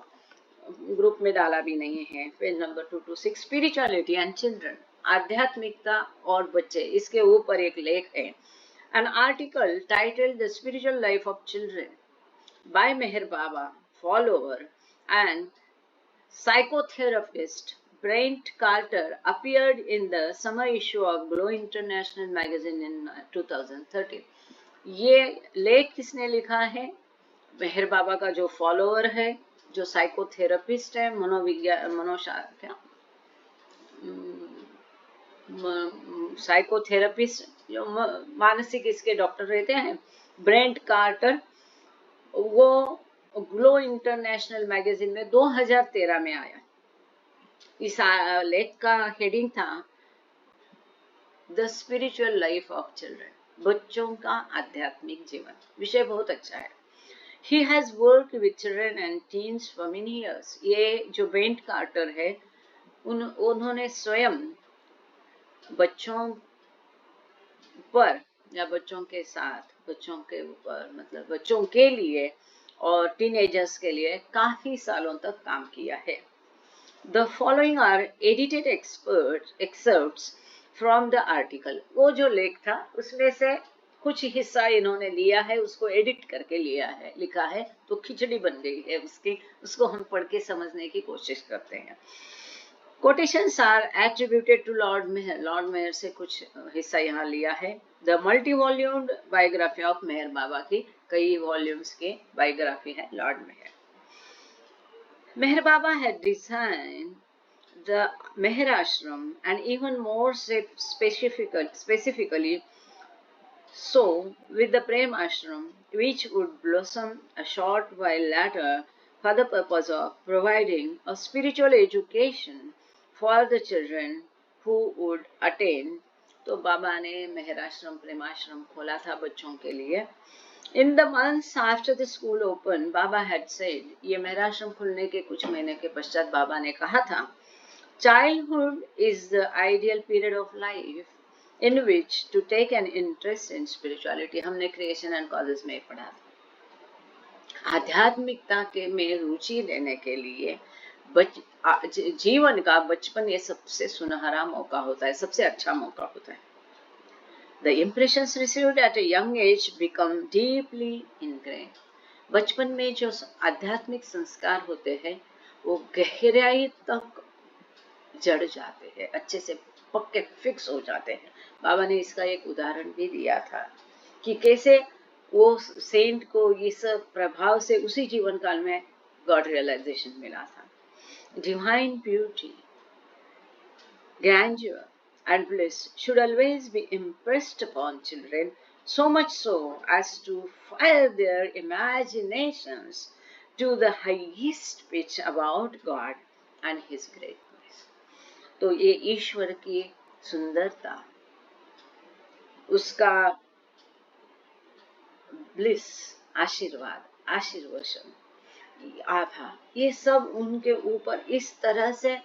ग्रुप में डाला भी नहीं है। Page number 226, spirituality and children, आध्यात्मिकता और बच्चे, इसके ऊपर एक लेख है। An article titled the spiritual life of children by Meher Baba, follower and psychotherapist Brent Carter appeared in the summer issue of Glow International magazine in 2013. ये लेख किसने लिखा है? मेहर बाबा का जो फॉलोअर है, जो साइकोथेरेपिस्ट है, क्या साइकोथेरेपिस्ट, जो मानसिक इसके डॉक्टर रहते हैं, ब्रेंट कार्टर, वो ग्लो इंटरनेशनल मैगजीन में 2013 में आया। इस लेख का हेडिंग था the spiritual life of children, बच्चों का आध्यात्मिक जीवन। विषय बहुत अच्छा है। He has work with children and teens for many years. ये जो ब्रेंट कार्टर है, उन्होंने स्वयं बच्चों पर या बच्चों के साथ, बच्चों के ऊपर, मतलब बच्चों के लिए और टीनेजर्स के लिए काफी सालों तक काम किया है। The following are edited excerpts from the article. वो जो लेख था उसमें से कुछ हिस्सा इन्होंने लिया है, उसको एडिट करके लिया है, लिखा है, तो खिचड़ी बन गई है उसकी। उसको हम पढ़ के समझने की कोशिश करते हैं। Quotations are attributed to Lord Meher. Lord Meher से कुछ हिस्सा यहाँ लिया है। The multi volumed biography of Meher Baba की कई वॉल्यूम्स की बायोग्राफी है Lord Meher. Meher Baba had designed the Meher Ashram, and even more specifically so with the Prem Ashram, which would blossom a short while later for the purpose of providing a spiritual education for the children who would attain. तो बाबा ने मेहर आश्रम, प्रेम आश्रम खोला था बच्चों के लिए। In the months after the school opened, Baba had said, ये मेहर आश्रम खुलने के कुछ महीने के पश्चात बाबा ने कहा था, childhood is the ideal period of life in which to take an interest in spirituality. हमने creation and causes में पढ़ा था। आध्यात्मिकता के में रुचि लेने के लिए जीवन का बचपन ये सबसे सुनहरा मौका होता है, सबसे अच्छा मौका होता है। The impressions received at a young age become deeply ingrained. बचपन में जो आध्यात्मिक संस्कार होते हैं वो गहराई तक जड़ जाते हैं, अच्छे से पक्के फिक्स हो जाते हैं। बाबा ने इसका एक उदाहरण भी दिया था कि कैसे वो सेंट को इस प्रभाव से उसी जीवन काल में गॉड रियलाइजेशन मिला था। Divine beauty, grandeur and bliss should always be impressed upon children, so much so as to fire their imaginations to the highest pitch about God and His greatness. तो ये ईश्वर की सुंदरता, उसका ब्लिस, आशीर्वाद, आशीर्वचन, आभा, ये सब उनके ऊपर इस तरह से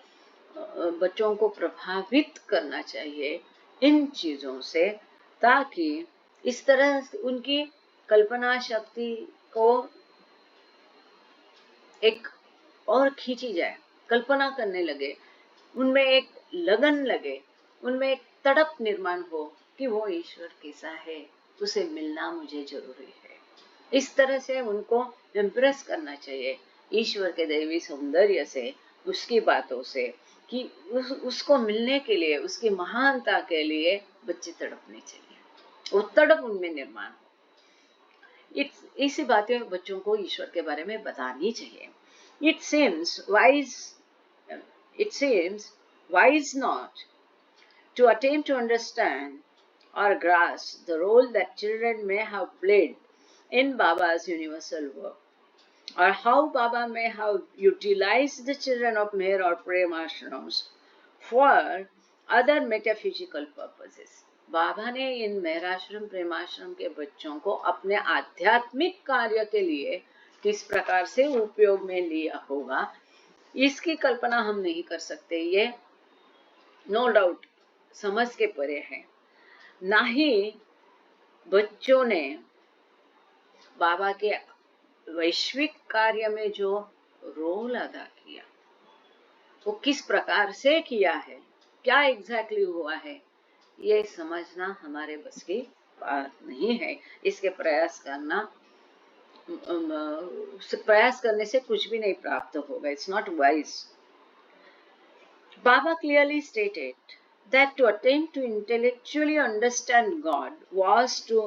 बच्चों को प्रभावित करना चाहिए इन चीजों से, ताकि इस तरह उनकी कल्पना शक्ति को एक और खींची जाए, कल्पना करने लगे, उनमें एक लगन लगे, उनमें एक तड़प निर्माण हो कि वो ईश्वर कैसा है, उसे मिलना मुझे जरूरी है। इस तरह से उनको इम्प्रेस करना चाहिए ईश्वर के दैवी सौंदर्य से, उसकी बातों से, कि उसको मिलने के लिए, उसकी महानता के लिए बच्चे तड़पने चाहिए, वो तड़प उनमें निर्माण हो। इसी बातें बच्चों को ईश्वर के बारे में बतानी चाहिए। It seems wise not to attempt to understand or grasp the role that children may have played in Baba's universal work, or how Baba may have utilized the children of Meher or Prem ashrams for other metaphysical purposes. बाबा ने इन मेहराश्रम, प्रेमाश्रम के बच्चों को अपने आध्यात्मिक कार्य के लिए किस प्रकार से उपयोग में लिया होगा, इसकी कल्पना हम नहीं कर सकते। ये नो डाउट समझ के परे है। ना ही बच्चों ने बाबा के वैश्विक कार्य में जो रोल अदा किया वो किस प्रकार से किया है, क्या एग्जैक्टली हुआ है, ये समझना हमारे बस की बात नहीं है। इसके प्रयास करने से कुछ भी नहीं प्राप्त होगा। It's not wise. Baba clearly stated that to attempt to intellectually understand God was to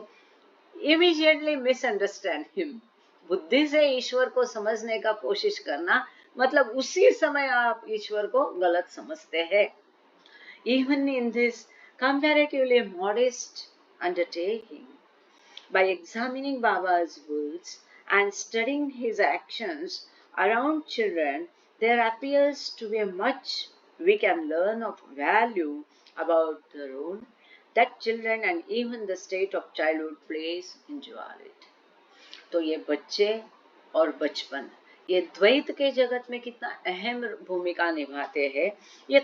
immediately misunderstand him. बुद्धि से ईश्वर को समझने का कोशिश करना मतलब उसी समय आप ईश्वर को गलत समझते हैं। Even in this comparatively modest undertaking, by examining Baba's words and studying his actions around children, there appears to be much we can learn of value about the role that children and even the state of childhood plays in duality. तो ये बच्चे और बचपन ये द्वैत के जगत में कितना अहम भूमिका निभाते हैं, ये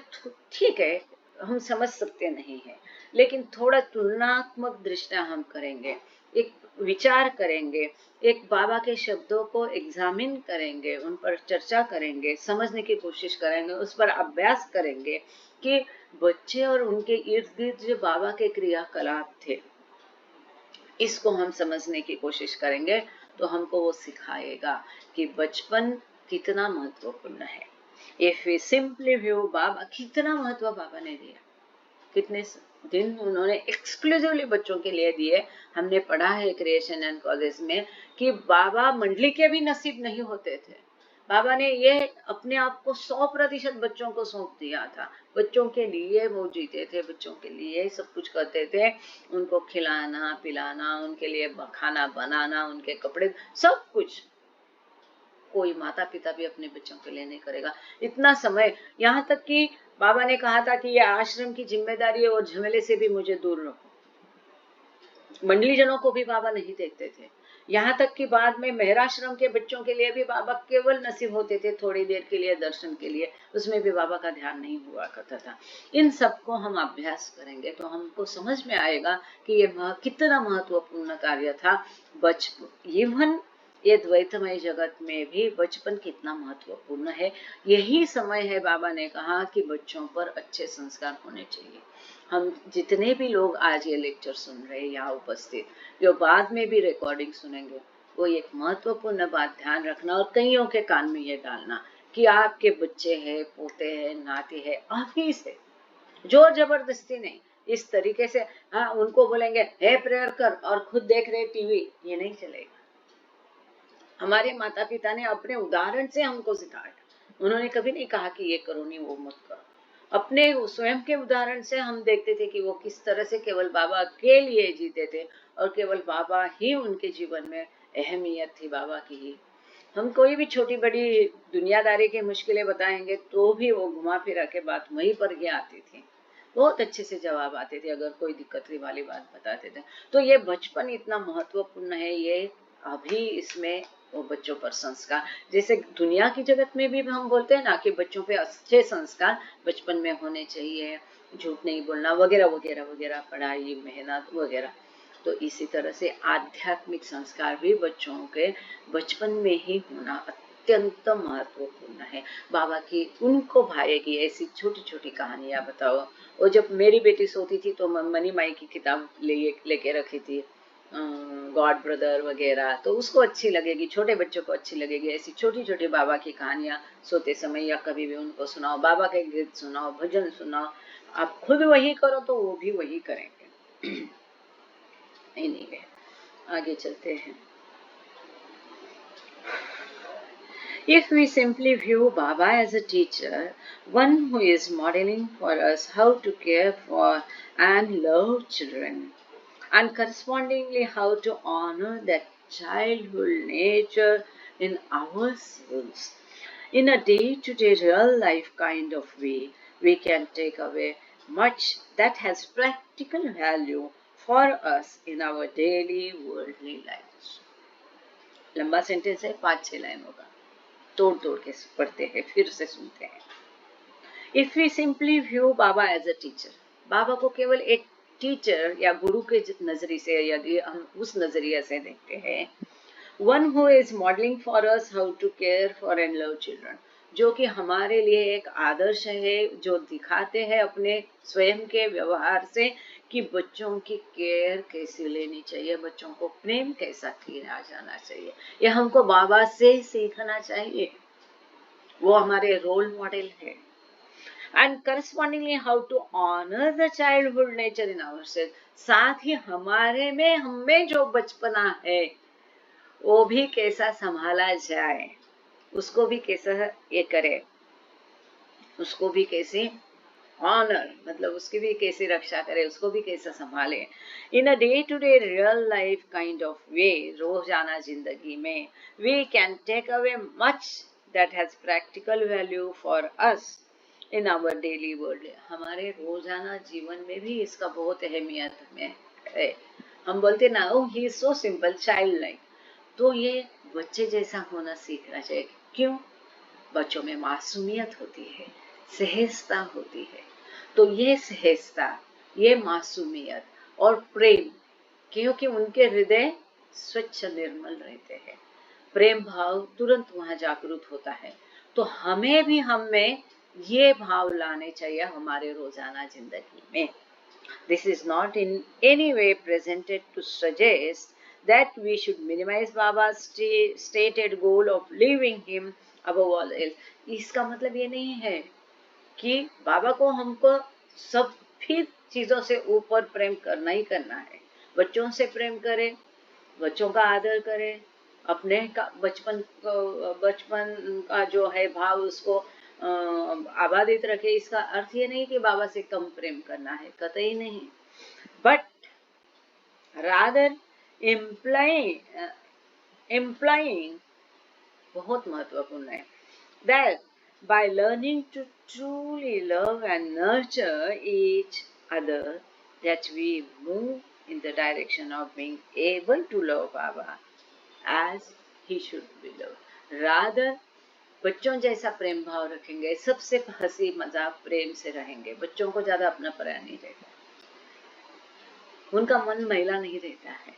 ठीक है, हम समझ सकते नहीं है, लेकिन थोड़ा तुलनात्मक दृष्टि हम करेंगे, एक विचार करेंगे, एक बाबा के शब्दों को एग्जामिन करेंगे, उन पर चर्चा करेंगे, समझने की कोशिश करेंगे, उस पर अभ्यास करेंगे कि बच्चे और उनके इर्द गिर्द जो बाबा के क्रियाकलाप थे, इसको हम समझने की कोशिश करेंगे तो हमको वो सिखाएगा कि बचपन कितना महत्वपूर्ण है। इफ वी सिंपली व्यू बाबा, कितना महत्व बाबा ने दिया, कितने दिन उन्होंने एक्सक्लूसिवली बच्चों के लिए दिए। हमने पढ़ा है क्रिएशन एंड कॉलेज में कि बाबा मंडली के भी नसीब नहीं होते थे। बाबा ने ये अपने आप को 100% बच्चों को सौंप दिया था। बच्चों के लिए वो जीते थे, बच्चों के लिए सब कुछ करते थे, उनको खिलाना पिलाना, उनके लिए खाना बनाना, उनके कपड़े, सब कुछ। कोई माता पिता भी अपने बच्चों के लिए नहीं करेगा इतना समय। यहाँ तक कि बाबा ने कहा था कि ये आश्रम की जिम्मेदारी और झमेले से भी मुझे दूर रखो। मंडली जनों को भी बाबा नहीं देखते थे। यहाँ तक कि बाद में मेहराश्रम के बच्चों के लिए भी बाबा केवल नसीब होते थे थोड़ी देर के लिए दर्शन के लिए, उसमें भी बाबा का ध्यान नहीं हुआ करता था। इन सबको हम अभ्यास करेंगे तो हमको समझ में आएगा कि ये कितना महत्वपूर्ण कार्य था। इवन ये द्वैतमय जगत में भी बचपन कितना महत्वपूर्ण है। यही समय है, बाबा ने कहा कि बच्चों पर अच्छे संस्कार होने चाहिए। हम जितने भी लोग आज ये लेक्चर सुन रहे हैं यहाँ उपस्थित, जो बाद में भी रिकॉर्डिंग सुनेंगे, वो एक महत्वपूर्ण बात ध्यान रखना और कईयों के कान में ये डालना कि आपके बच्चे हैं, पोते हैं, नाती है, आप ही से, जोर जबरदस्ती नहीं, इस तरीके से हाँ उनको बोलेंगे हे प्रेयर कर और खुद देख रहे टीवी, ये नहीं चलेगा। हमारे माता पिता ने अपने उदाहरण से हमको सिखाया। उन्होंने कभी नहीं कहा कि ये करो नहीं, वो मत करो। अपने स्वयं के उदाहरण से हम देखते थे कि वो किस तरह से केवल बाबा के लिए जीते थे और केवल बाबा ही उनके जीवन में अहमियत थी, बाबा की ही। हम कोई भी छोटी बड़ी दुनियादारी की मुश्किलें बताएंगे तो भी वो घुमा फिरा के बात वहीं पर ही आती थी, बहुत अच्छे से जवाब आते थे अगर कोई दिक्कत वाली बात बताते थे। तो ये बचपन इतना महत्वपूर्ण है। ये अभी इसमें वो बच्चों पर संस्कार, जैसे दुनिया की जगत में भी हम बोलते हैं ना कि बच्चों पे अच्छे संस्कार बचपन में होने चाहिए, झूठ नहीं बोलना वगैरह वगैरह वगैरह, पढ़ाई मेहनत वगैरह। तो इसी तरह से आध्यात्मिक संस्कार भी बच्चों के बचपन में ही होना अत्यंत महत्वपूर्ण है। बाबा की उनको भाएगी ऐसी छोटी छोटी कहानियां बताओ। वो जब मेरी बेटी सोती थी तो मनी माई की किताब लेके रखी थी, गॉड ब्रदर वगैरह, तो उसको अच्छी लगेगी, छोटे बच्चों को अच्छी लगेगी। ऐसी छोटी छोटी बाबा की कहानियां सोते समय या कभी भी उनको सुनाओ, बाबा के गीत सुनाओ, भजन सुनाओ। आप खुद वही करो तो वो भी वही करेंगे। नहीं, आगे चलते हैं। If we simply view Baba as a teacher, one who is modeling for us how to care for and love children, and correspondingly how to honor that childhood nature in ourselves, in a day-to-day real life kind of way, we can take away much that has practical value for us in our daily worldly lives. लंबा sentence है, 5-6 लाइनों का, तोड़ तोड़ के पढ़ते हैं, फिर से सुनते हैं। If we simply view Baba as a teacher, Baba को केवल एक टीचर या गुरु के नजरिए से यदि हम उस नजरिए से देखते हैं, one who is modelling for us how to care for and love children, जो कि हमारे लिए एक आदर्श है, जो दिखाते हैं अपने स्वयं के व्यवहार से कि बच्चों की केयर कैसी लेनी चाहिए, बच्चों को प्रेम कैसा किया जाना चाहिए, ये हमको बाबा से सीखना चाहिए, वो हमारे रोल मॉडल है। And correspondingly how to honour the childhood nature in ourselves, साथ ही हमारे में, हमें जो बचपना है वो भी कैसा संभाला जाए, उसको भी कैसा ये करे, उसको भी कैसे ऑनर, मतलब उसकी भी कैसे रक्षा करे, उसको भी कैसा संभाले in a day to day real life kind of way, रोजाना जिंदगी में we can take away much that has practical value for us in our daily world, हमारे रोजाना जीवन में भी इसका बहुत अहमियत में है। हम बोलते ना, oh he is so simple child like, तो ये बच्चे जैसा होना सीखना चाहिए। क्यों? बच्चों में मासूमियत होती है, सहजता होती है, तो ये सहजता, ये मासूमियत और प्रेम, क्योंकि उनके हृदय स्वच्छ निर्मल रहते हैं, प्रेम भाव तुरंत वहां जागृत होता है, तो हमें भी हम में ये भाव लाने चाहिए हमारे रोजाना जिंदगी में। This is not in any way presented to suggest that we should minimize Baba's stated goal of leaving him above all else. इसका मतलब ये नहीं है कि बाबा को हमको सब भी चीजों से ऊपर प्रेम करना ही करना है। बच्चों से प्रेम करें, बच्चों का आदर करें, अपने का बचपन का जो है भाव उसको आबादित रखे, इसका अर्थ ये नहीं कि बाबा से कम प्रेम करना है, कतई नहीं, बट रादर इम्प्लाइंग बहुत महत्वपूर्ण है, that by learning to truly love and nurture each other, that we move in the direction of being able to love Baba as he should be loved, rather बच्चों जैसा प्रेम भाव रखेंगे, सबसे हंसी मजाक प्रेम से रहेंगे, बच्चों को ज्यादा अपना पराया नहीं रहता, उनका मन मैला नहीं रहता है,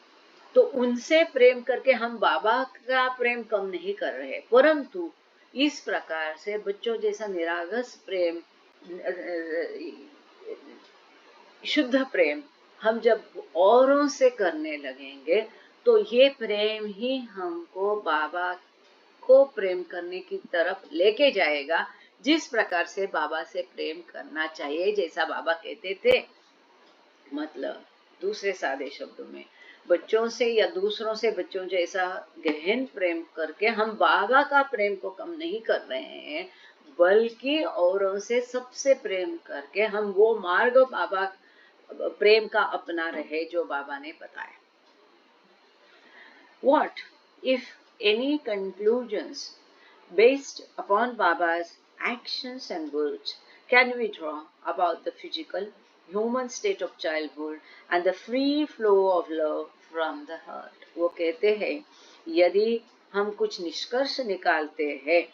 तो उनसे प्रेम करके हम बाबा का प्रेम कम नहीं कर रहे, परंतु इस प्रकार से बच्चों जैसा निरागस प्रेम, शुद्ध प्रेम हम जब औरों से करने लगेंगे, तो ये प्रेम ही हमको बाबा को प्रेम करने की तरफ लेके जाएगा, जिस प्रकार से बाबा से प्रेम करना चाहिए, जैसा बाबा कहते थे। मतलब दूसरे सादे शब्दों में, बच्चों से या दूसरों से बच्चों जैसा गहन प्रेम करके हम बाबा का प्रेम को कम नहीं कर रहे हैं, बल्कि औरों से सबसे प्रेम करके हम वो मार्ग बाबा प्रेम का अपना रहे जो बाबा ने बताया। What, if any, conclusions based upon Baba's actions and words can we draw about the physical, human state of childhood and the free flow of love from the heart? वो कहते हैं, यदि हम कुछ निष्कर्ष निकालते हैं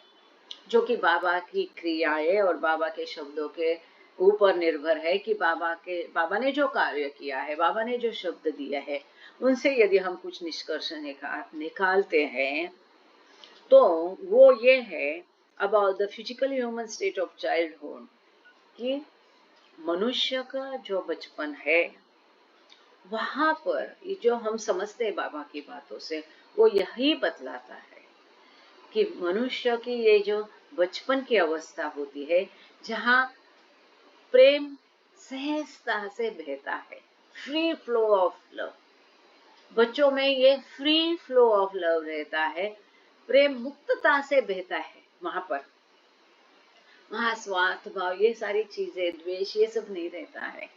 जो कि बाबा की क्रियाएं और बाबा के शब्दों के ऊपर निर्भर है, कि बाबा ने जो कार्य किया है, बाबा ने जो शब्द दिया है, उनसे यदि हम कुछ निष्कर्ष निकालते हैं, तो वो ये है about the physical human state of childhood, कि मनुष्य का जो बचपन है वहां पर ये जो हम समझते हैं बाबा की बातों से, वो यही बतलाता है कि मनुष्य की ये जो बचपन की अवस्था होती है, जहाँ प्रेम सहजता से बहता है, फ्री फ्लो ऑफ लव, बच्चों में ये फ्री फ्लो ऑफ लव रहता है, प्रेम मुक्तता से बहता है, वहां स्वार्थ भाव, ये सारी चीजें, द्वेष, ये सब नहीं रहता है,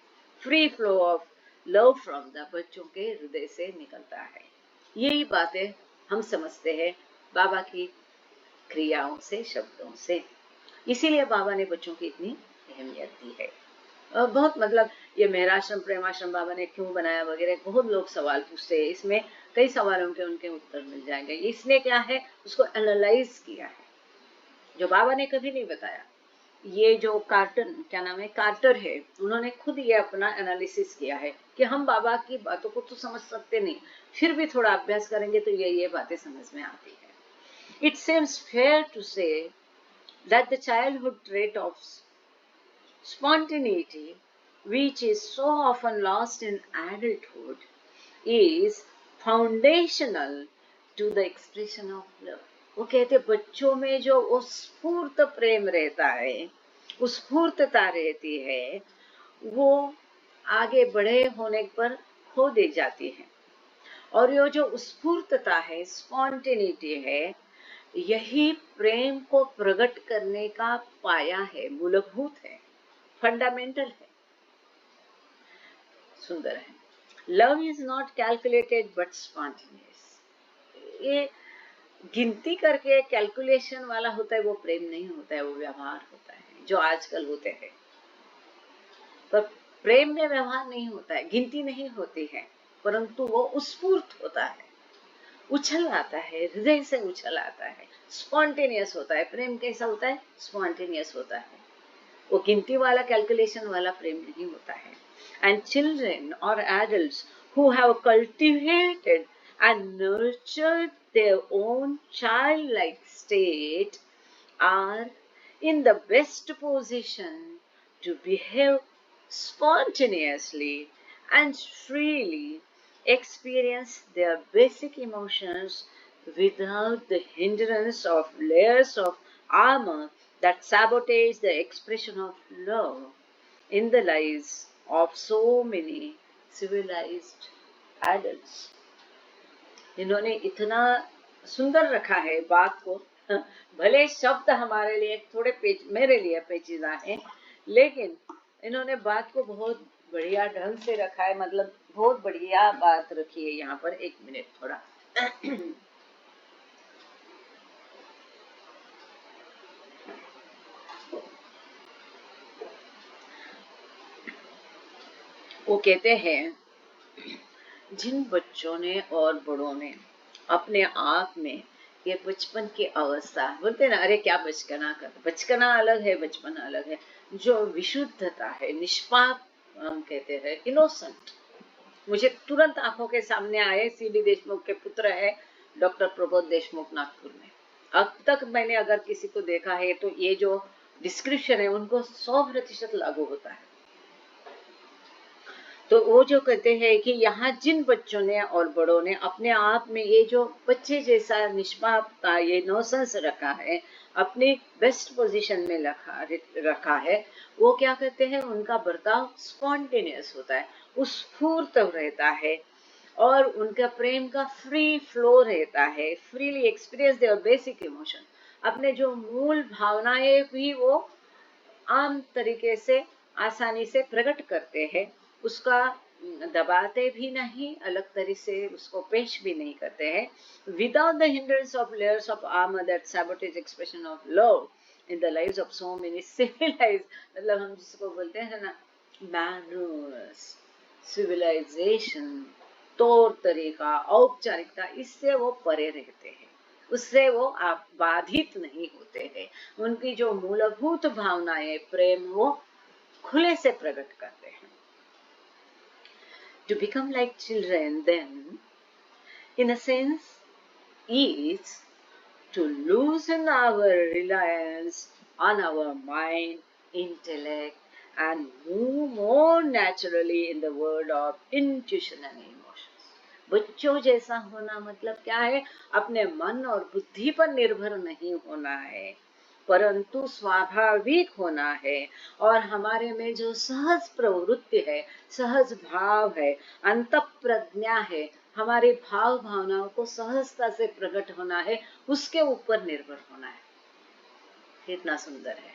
free flow of love from the, बच्चों के हृदय से निकलता है। यही बातें हम समझते हैं बाबा की क्रियाओं से, शब्दों से, इसीलिए बाबा ने बच्चों की इतनी अहमियत दी है। बहुत मतलब ये मेहराश्रम प्रेमाश्रम बाबा ने क्यों बनाया वगैरह बहुत लोग सवाल पूछते हैं, इसमें कई सवालों के उनके उत्तर मिल जाएंगे। इसने क्या है उसको एनालाइज किया है, जो बाबा ने कभी नहीं बताया। ये जो कार्टर क्या नाम है, कार्टर है, उन्होंने खुद ये अपना एनालिसिस किया है कि हम बाबा की बातों को तो समझ सकते नहीं, फिर भी थोड़ा अभ्यास करेंगे तो ये बातें समझ में आती है। It seems fair to say that the childhood trait of spontaneity, which is so often lost in adulthood, is foundational to the expression of love. वो कहते बच्चों में जो वो स्फूर्त प्रेम रहता है, उस स्फूर्तता रहती है, वो आगे बड़े होने पर खो दे जाती है। और ये जो स्फूर्तता है, स्पॉन्टेनिटी है, यही प्रेम को प्रकट करने का पाया है, मूलभूत है, फंडामेंटल है। सुंदर है। Love is not calculated but spontaneous. ये गिनती करके कैलकुलेशन वाला होता है वो प्रेम नहीं होता है, वो व्यवहार होता है जो आजकल होते हैं। पर प्रेम में व्यवहार नहीं होता है, गिनती नहीं होती है, परंतु वो उत्स्फूर्त होता है, उछल आता है, हृदय से उछल आता है, स्पॉन्टेनियस होता है। प्रेम कैसा होता है? स्पॉन्टेनियस होता है, वो गिनती वाला कैलकुलेशन वाला प्रेम नहीं होता है। एंड चिल्ड्रन और adults who have cultivated and nurtured their own childlike state are in the best position to behave spontaneously and freely experience their basic emotions without the hindrance of layers of armor that sabotage the expression of love in the lives of so many civilized adults. इन्होंने इतना सुंदर रखा है बात को, भले शब्द हमारे लिए थोड़े मेरे लिए पेचीदा है, लेकिन इन्होंने बात को बहुत बढ़िया ढंग से रखा है, मतलब बहुत बढ़िया बात रखी है यहाँ पर। एक मिनट थोड़ा वो कहते हैं जिन बच्चों ने और बड़ों ने अपने आप में ये बचपन की अवस्था, बोलते ना अरे क्या बचपना कर, बचपना अलग है, बचपन अलग है, जो विशुद्धता है, निष्पाप हम कहते हैं, इनोसेंट। मुझे तुरंत आंखों के सामने आए सीडी देशमुख के पुत्र है डॉक्टर प्रबोध देशमुख नागपुर में। अब तक मैंने अगर किसी को देखा है तो ये जो डिस्क्रिप्शन है उनको 100% लागू होता है। तो वो जो कहते हैं कि यहाँ जिन बच्चों ने और बड़ों ने अपने आप में ये जो बच्चे जैसा निष्पापता, ये इनोसेंस रखा है, अपनी बेस्ट पोजीशन में रखा है, वो क्या कहते हैं उनका बर्ताव स्पॉन्टेनियस होता है, उत्स्फूर्त रहता है, और उनका प्रेम का फ्री फ्लो रहता है, freely experience their basic emotion. अपने जो मूल भावनाएं भी वो आम तरीके से आसानी से प्रकट करते हैं, उसका दबाते भी नहीं, अलग तरीके से उसको पेश भी नहीं करते हैं, without the hindrance of layers of armour that sabotage expression of love in the lives of so many civilised, मतलब हम जिसको बोलते हैं ना मैनर्स, सिविलाइजेशन, तौर तरीका, औपचारिकता, इससे वो परे रहते हैं, उससे वो आप बाधित नहीं होते हैं। उनकी जो मूलभूत भावनाएं प्रेम वो खुले से प्रकट करते हैं। To become like children then, in a sense, is to loosen our reliance on our mind, intellect, and move more naturally in the world of intuition and emotions. बच्चों जैसा होना मतलब क्या है? अपने मन और बुद्धि पर निर्भर नहीं होना है, परंतु स्वाभाविक होना है, और हमारे में जो सहज प्रवृत्ति है, सहज भाव है, अंतःप्रज्ञा है, हमारे भाव भावनाओं को सहजता से प्रकट होना है, उसके ऊपर निर्भर होना है। कितना सुंदर है।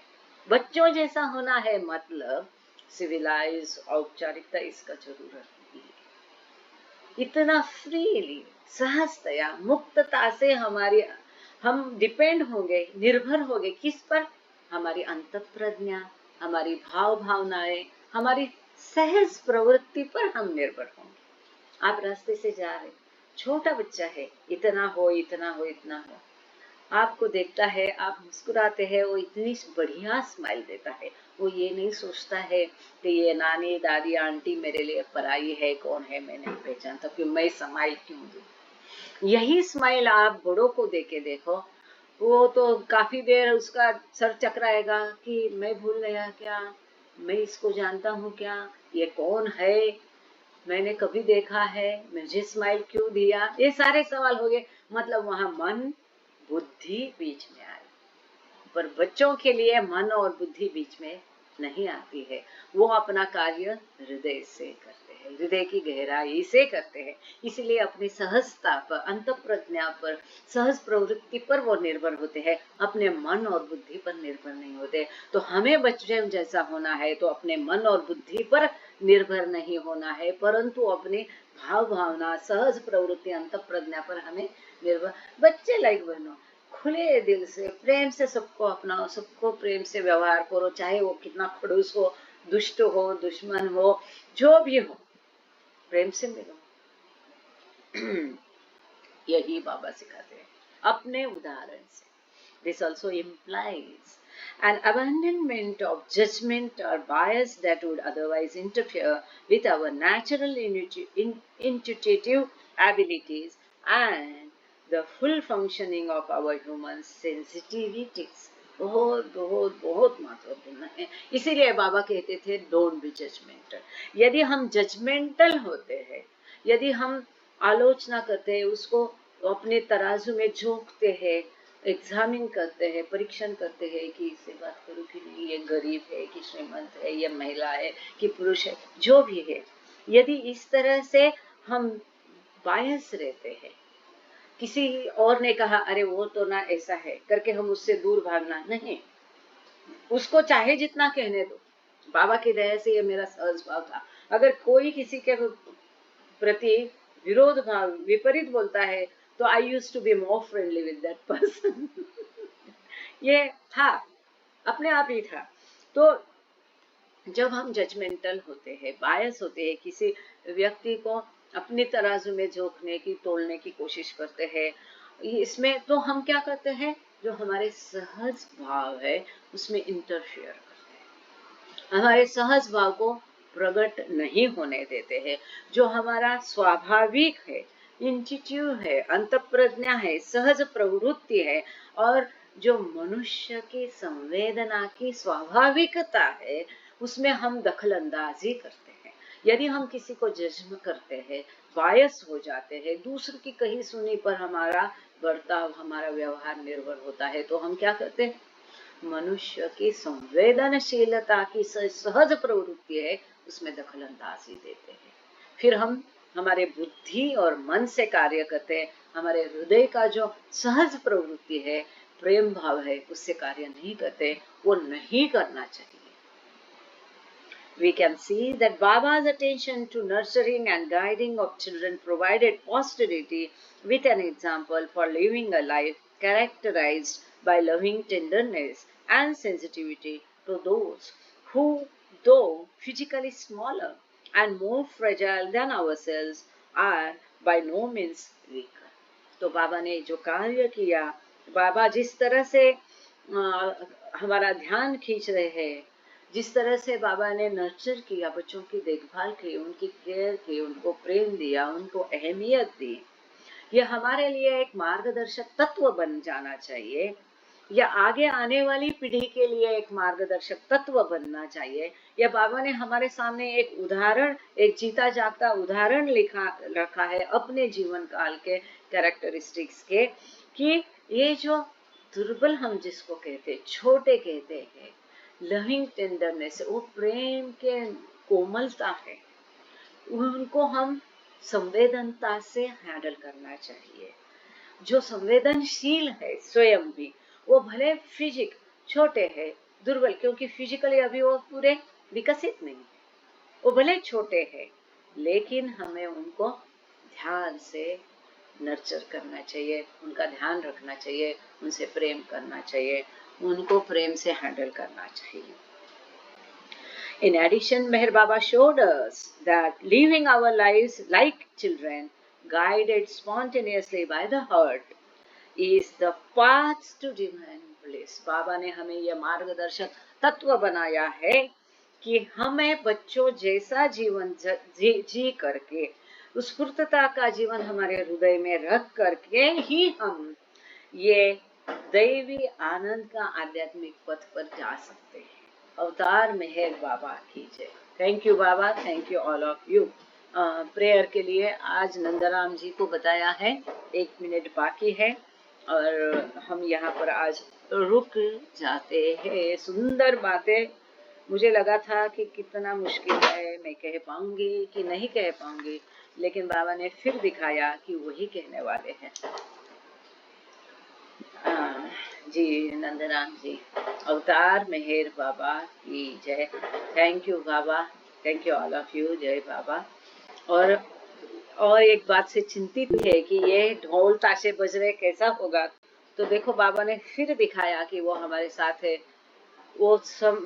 बच्चों जैसा होना है मतलब सिविलाइज, औपचारिकता इसका जरूरत नहीं है। इतना फ्रीली, सहजतया, मुक्तता से हम डिपेंड होंगे, निर्भर होंगे किस पर? हमारी अंतःप्रज्ञा, हमारी भाव भावनाएं, हमारी सहज प्रवृत्ति पर हम निर्भर होंगे। आप रास्ते से जा रहे, छोटा बच्चा है, इतना हो इतना हो इतना हो, आपको देखता है, आप मुस्कुराते हैं, वो इतनी बढ़िया स्माइल देता है, वो ये नहीं सोचता है कि ये नानी दादी आंटी मेरे लिए पराई है, कौन है मैं नहीं पहचानता, क्यों मैं स्माइल क्यों दूं। यही स्माइल आप बड़ों को देके देखो, वो तो काफी देर उसका सर चकराएगा कि मैं भूल गया क्या, मैं इसको जानता हूँ क्या, ये कौन है, मैंने कभी देखा है, मुझे स्माइल क्यों दिया, ये सारे सवाल हो गए। मतलब वहां मन बुद्धि बीच में आई, पर बच्चों के लिए मन और बुद्धि बीच में नहीं आती है। वो अपना कार्य हृदय से करते हैं, हृदय की गहराई से करते हैं, इसलिए अपनी सहजता पर, अंतःप्रज्ञा पर, सहज प्रवृत्ति पर वो निर्भर होते हैं, अपने मन और बुद्धि पर निर्भर नहीं होते। तो हमें बच्चे जैसा होना है तो अपने मन और बुद्धि पर निर्भर नहीं होना है, परंतु अपने भाव भावना, सहज प्रवृत्ति, अंतःप्रज्ञा पर हमें निर्भर। बच्चे लाइक बनो, खुले दिल से प्रेम से सबको अपनाओ, सबको प्रेम से व्यवहार करो, चाहे वो कितना खड़ूस हो, दुष्ट हो, दुश्मन हो, जो भी हो, प्रेम से मिलो। यही बाबा सिखाते हैं अपने उदाहरण से। This also implies an abandonment of judgment or bias that would otherwise interfere with our natural intuitive abilities and the full functioning of our human sensitivities. बहुत बहुत बहुत महत्वपूर्ण है। इसीलिए बाबा कहते थे डोंट बी जजमेंटल। यदि हम जजमेंटल होते हैं, यदि हम आलोचना करते हैं, उसको अपने तराजू में झोंकते हैं, एग्जामिन करते हैं, परीक्षण करते हैं कि इससे बात करूं कि नहीं, ये गरीब है कि श्रीमंत है, ये महिला है कि पुरुष है, जो भी है, यदि इस तरह से हम बायस रहते हैं, किसी और ने कहा अरे वो तो ना ऐसा है करके हम उससे दूर भागना नहीं, उसको चाहे जितना कहने दो। बाबा की दया से ये मेरा सहज भाव था, अगर कोई किसी के प्रति विरोध भाव विपरीत बोलता है तो I used to be more friendly with that person. ये था, अपने आप ही था। तो जब हम जजमेंटल होते हैं, बायस होते हैं, किसी व्यक्ति को अपनी तराजू में झोंकने की, तोलने की कोशिश करते हैं, इसमें तो हम क्या करते हैं, जो हमारे सहज भाव है उसमें इंटरफियर करते हैं, हमारे सहज भाव को प्रकट नहीं होने देते हैं। जो हमारा स्वाभाविक है, इंट्यूटिव है, अंतःप्रज्ञा है, सहज प्रवृत्ति है, और जो मनुष्य की संवेदना की स्वाभाविकता है, उसमें हम दखल अंदाजी करते हैं। यदि हम किसी को जज्म करते हैं, बायस हो जाते हैं, दूसरे की कही सुनी पर हमारा बर्ताव, हमारा व्यवहार निर्भर होता है, तो हम क्या करते हैं, मनुष्य की संवेदनशीलता की सहज प्रवृत्ति है उसमें दखल अंदाजी देते हैं। फिर हम हमारे बुद्धि और मन से कार्य करते हैं, हमारे हृदय का जो सहज प्रवृत्ति है, प्रेम भाव है, उससे कार्य नहीं करते, वो नहीं करना चाहिए। We can see that Baba's attention to nurturing and guiding of children provided posterity with an example for living a life characterized by loving tenderness and sensitivity to those who, though physically smaller and more fragile than ourselves, are by no means weaker. तो बाबा ने जो कार्य किया, बाबा जिस तरह से हमारा ध्यान खींच रहे हैं, जिस तरह से बाबा ने नर्चर किया, बच्चों की देखभाल की, उनकी केयर की, उनको प्रेम दिया, उनको अहमियत दी, ये हमारे लिए एक मार्गदर्शक तत्व बन जाना चाहिए, या आगे आने वाली पीढ़ी के लिए एक मार्गदर्शक तत्व बनना चाहिए। या बाबा ने हमारे सामने एक उदाहरण, एक जीता जागता उदाहरण रखा है अपने जीवन काल के कैरेक्टरिस्टिक्स के, कि ये जो दुर्बल हम जिसको कहते, छोटे कहते हैं, लविंग टेंडरनेस, वो प्रेम के कोमलता है, उनको हम संवेदनता से हैंडल करना चाहिए। जो संवेदनशील है स्वयं भी, वो भले फिजिक छोटे है, दुर्बल, क्योंकि फिजिकली अभी वो पूरे विकसित नहीं है, वो भले छोटे हैं, लेकिन हमें उनको ध्यान से नर्चर करना चाहिए, उनका ध्यान रखना चाहिए, उनसे प्रेम करना चाहिए, उनको प्रेम से हैंडल करना चाहिए। In addition, Meher Baba showed us that living our lives like children, guided spontaneously by the heart, is the path to divine bliss. बाबा ने हमें यह मार्गदर्शक तत्व बनाया है कि हमें बच्चों जैसा जीवन जी करके उस स्फूर्तता का जीवन हमारे हृदय में रख करके ही हम ये दैवी आनंद का आध्यात्मिक पथ पर जा सकते हैं। अवतार मेहर बाबा की जय। Thank you Baba, thank you all of you. Prayer के लिए आज नंदराम जी को बताया है, 1 मिनट बाकी है और हम यहाँ पर आज रुक जाते हैं। सुंदर बातें, मुझे लगा था कि कितना मुश्किल है, मैं कह पाऊंगी कि नहीं कह पाऊंगी, लेकिन बाबा ने फिर दिखाया कि वही कहने वाले हैं। जी नंदराम जी, अवतार मेहर बाबा की जय। Thank you Baba, thank you all of you, जय बाबा। और एक बात से चिंतित थे कि ये ढोल ताशे बज रहे कैसा होगा, तो देखो बाबा ने फिर दिखाया कि वो हमारे साथ है। वो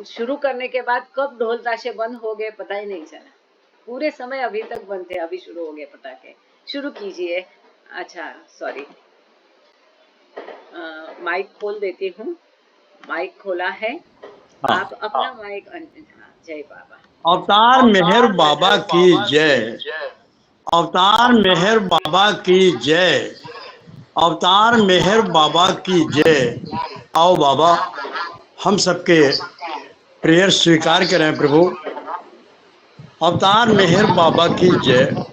शुरू करने के बाद कब ढोल ताशे बंद हो गए पता ही नहीं चला, पूरे समय अभी तक बंद थे, अभी शुरू हो गए पटाखे। शुरू कीजिए। अच्छा सॉरी, माइक खोल देती हूँ। माइक खोला है, आप अपना माइक। जय बाबा। अवतार मेहर बाबा की जय, अवतार मेहर बाबा की जय, अवतार मेहर बाबा की जय। आओ बाबा, हम सबके प्रेयर स्वीकार करें प्रभु। अवतार मेहर बाबा की जय।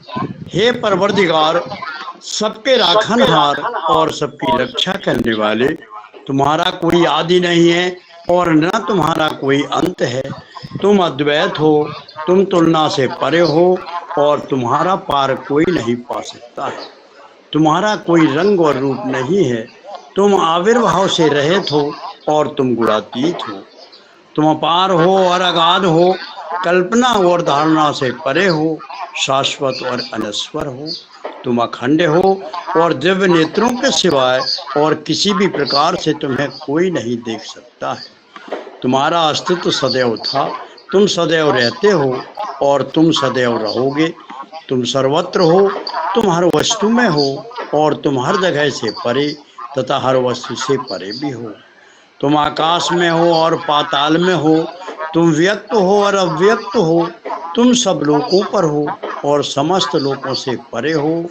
हे परवरदिगार, सबके राखनहार और सबकी रक्षा करने वाले, तुम्हारा कोई आदि नहीं है और न तुम्हारा कोई अंत है। तुम अद्वैत हो, तुम तुलना से परे हो और तुम्हारा पार कोई नहीं पा सकता है। तुम्हारा कोई रंग और रूप नहीं है। तुम आविर्भाव से रहित हो और तुम गुणातीत हो। तुम अपार हो और अगाध हो, कल्पना और धारणा से परे हो, शाश्वत और अनश्वर हो। तुम अखंड हो और दिव्य नेत्रों के सिवाय और किसी भी प्रकार से तुम्हें कोई नहीं देख सकता है। तुम्हारा अस्तित्व सदैव था, तुम सदैव रहते हो और तुम सदैव रहोगे। तुम सर्वत्र हो, तुम हर वस्तु में हो और तुम हर जगह से परे तथा हर वस्तु से परे भी हो। तुम आकाश में हो और पाताल में हो, तुम व्यक्त हो और अव्यक्त हो। तुम सब लोकों पर हो और समस्त लोकों से परे हो।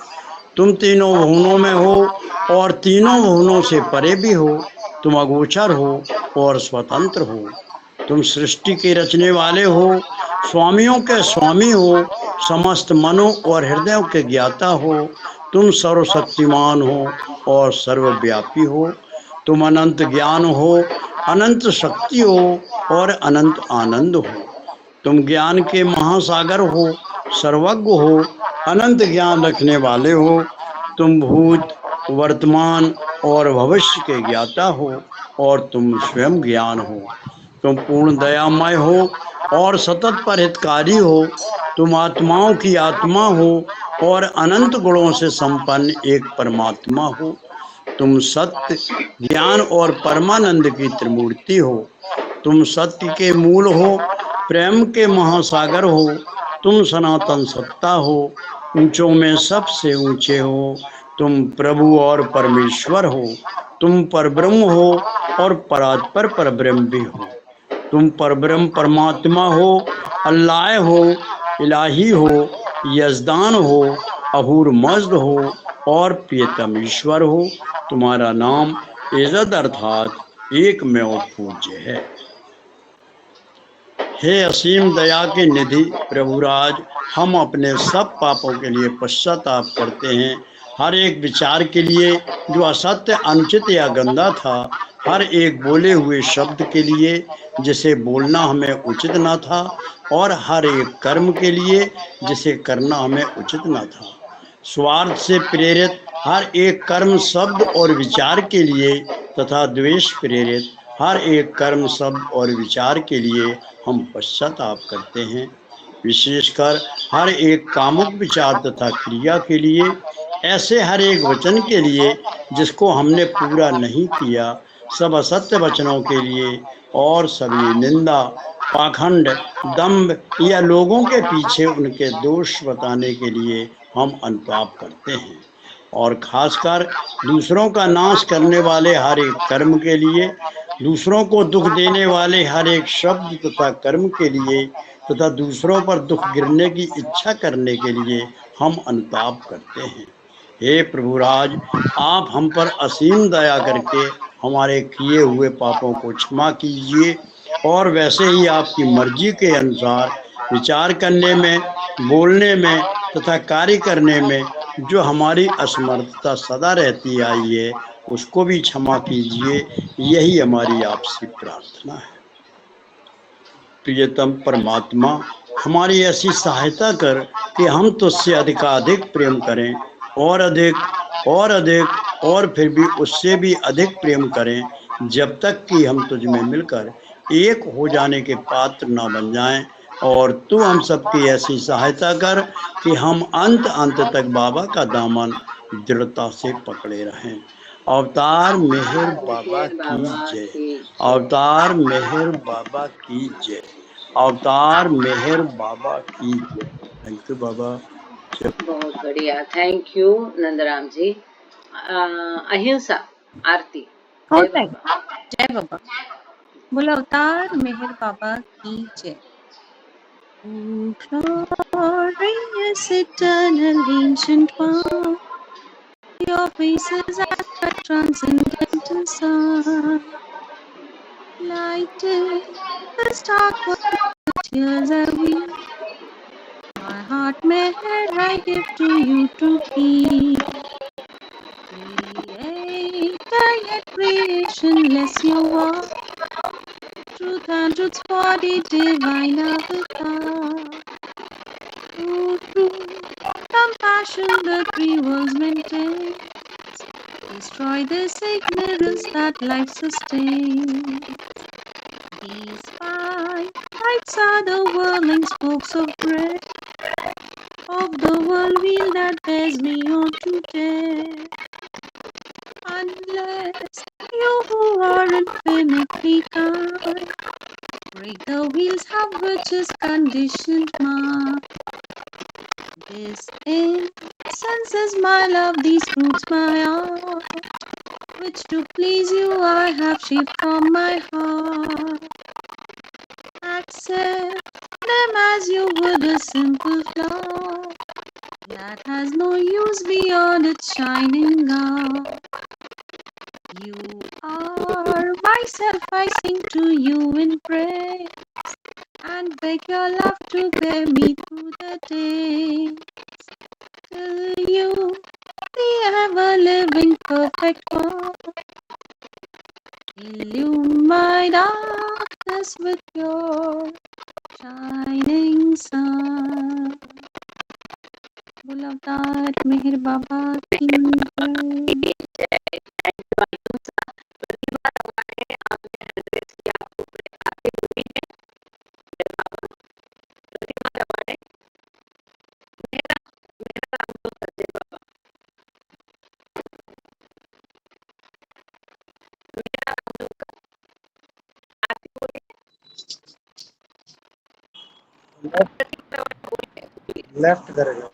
तुम तीनों भुवनों में हो और तीनों भुवनों से परे भी हो। तुम अगोचर हो और स्वतंत्र हो। तुम सृष्टि के रचने वाले हो, स्वामियों के स्वामी हो, समस्त मनों और हृदयों के ज्ञाता हो। तुम सर्वशक्तिमान हो और सर्वव्यापी हो। तुम अनंत ज्ञान हो, अनंत शक्ति हो और अनंत आनंद हो। तुम ज्ञान के महासागर हो, सर्वज्ञ हो, अनंत ज्ञान रखने वाले हो। तुम भूत, वर्तमान और भविष्य के ज्ञाता हो और तुम स्वयं ज्ञान हो। तुम पूर्ण दयामय हो और सतत परहितकारी हो। तुम आत्माओं की आत्मा हो और अनंत गुणों से संपन्न एक परमात्मा हो। तुम सत्य, ज्ञान और परमानंद की त्रिमूर्ति हो। तुम सत्य के मूल हो, प्रेम के महासागर हो। तुम सनातन सत्ता हो, ऊंचों में सबसे ऊंचे हो। तुम प्रभु और परमेश्वर हो। तुम परब्रह्म हो और परात्पर परब्रह्म भी हो। तुम परब्रह्म परमात्मा हो, अल्लाह हो, इलाही हो, यजदान हो, अहूर मज्द हो और प्रियतम ईश्वर हो। तुम्हारा नाम इज़्ज़त अर्थात एक में और पूज्य है। हे असीम दया के निधि प्रभुराज, हम अपने सब पापों के लिए पश्चाताप करते हैं। हर एक विचार के लिए जो असत्य, अनुचित या गंदा था, हर एक बोले हुए शब्द के लिए जिसे बोलना हमें उचित न था, और हर एक कर्म के लिए जिसे करना हमें उचित न था। स्वार्थ से प्रेरित हर एक कर्म, शब्द और विचार के लिए तथा द्वेष प्रेरित हर एक कर्म, शब्द और विचार के लिए हम पश्चाताप करते हैं। विशेषकर हर एक कामुक विचार तथा क्रिया के लिए, ऐसे हर एक वचन के लिए जिसको हमने पूरा नहीं किया, सब असत्य वचनों के लिए और सभी निंदा, पाखंड, दंभ या लोगों के पीछे उनके दोष बताने के लिए हम अनुताप करते हैं, और खासकर दूसरों का नाश करने वाले हर एक कर्म के लिए, दूसरों को दुख देने वाले हर एक शब्द तथा कर्म के लिए तथा दूसरों पर दुख गिरने की इच्छा करने के लिए हम अनुताप करते हैं। हे प्रभुराज, आप हम पर असीम दया करके हमारे किए हुए पापों को क्षमा कीजिए, और वैसे ही आपकी मर्जी के अनुसार विचार करने में, बोलने में तथा कार्य करने में जो हमारी असमर्थता सदा रहती आई है, उसको भी क्षमा कीजिए। यही हमारी आपसे प्रार्थना है। प्रियतम परमात्मा, हमारी ऐसी सहायता कर कि हम तुझसे अधिकाधिक प्रेम करें, और अधिक और अधिक, और फिर भी उससे भी अधिक प्रेम करें, जब तक कि हम तुझ में मिलकर एक हो जाने के पात्र न बन जाएं। और तू हम सबकी ऐसी सहायता कर कि हम अंत तक बाबा का दामन दृढ़ता से पकड़े रहें। अवतार मेहर बाबा की जय। अवतार मेहर बाबा की जय। अवतार मेहर बाबा की जय। थैंक यू बाबा। बहुत बढ़िया, थैंक यू नंदराम जी। अहिंसा आरती। जय बाबा। जय बाबा। बोलो अवतार मेहर बाबा की जय। Glorious eternal ancient one, your faces are the transcendental sun. Lighted this dark world with tears I weep. My heart meher I give to you to keep. Creator yet creationless you are. Truth and truth's body, divine avatar. True compassion, the three worlds maintain. Destroy this ignorance that life sustains. These five lights are the whirling spokes of bread, of the world wheel that bears me on today. Unless you who are infinitely kind break the wheels have which is conditioned mind. This incense is my love, these fruits my art, which to please you I have shaped from my heart. Accept them as you would a simple flower that has no use beyond its shining out. You are myself, I sing to you in praise, and beg your love to bear me through the days, till you, the ever-living perfect one, illume my darkness with your shining sun. बोलो अवतार मेहर बाबा की जय। Left करेगा।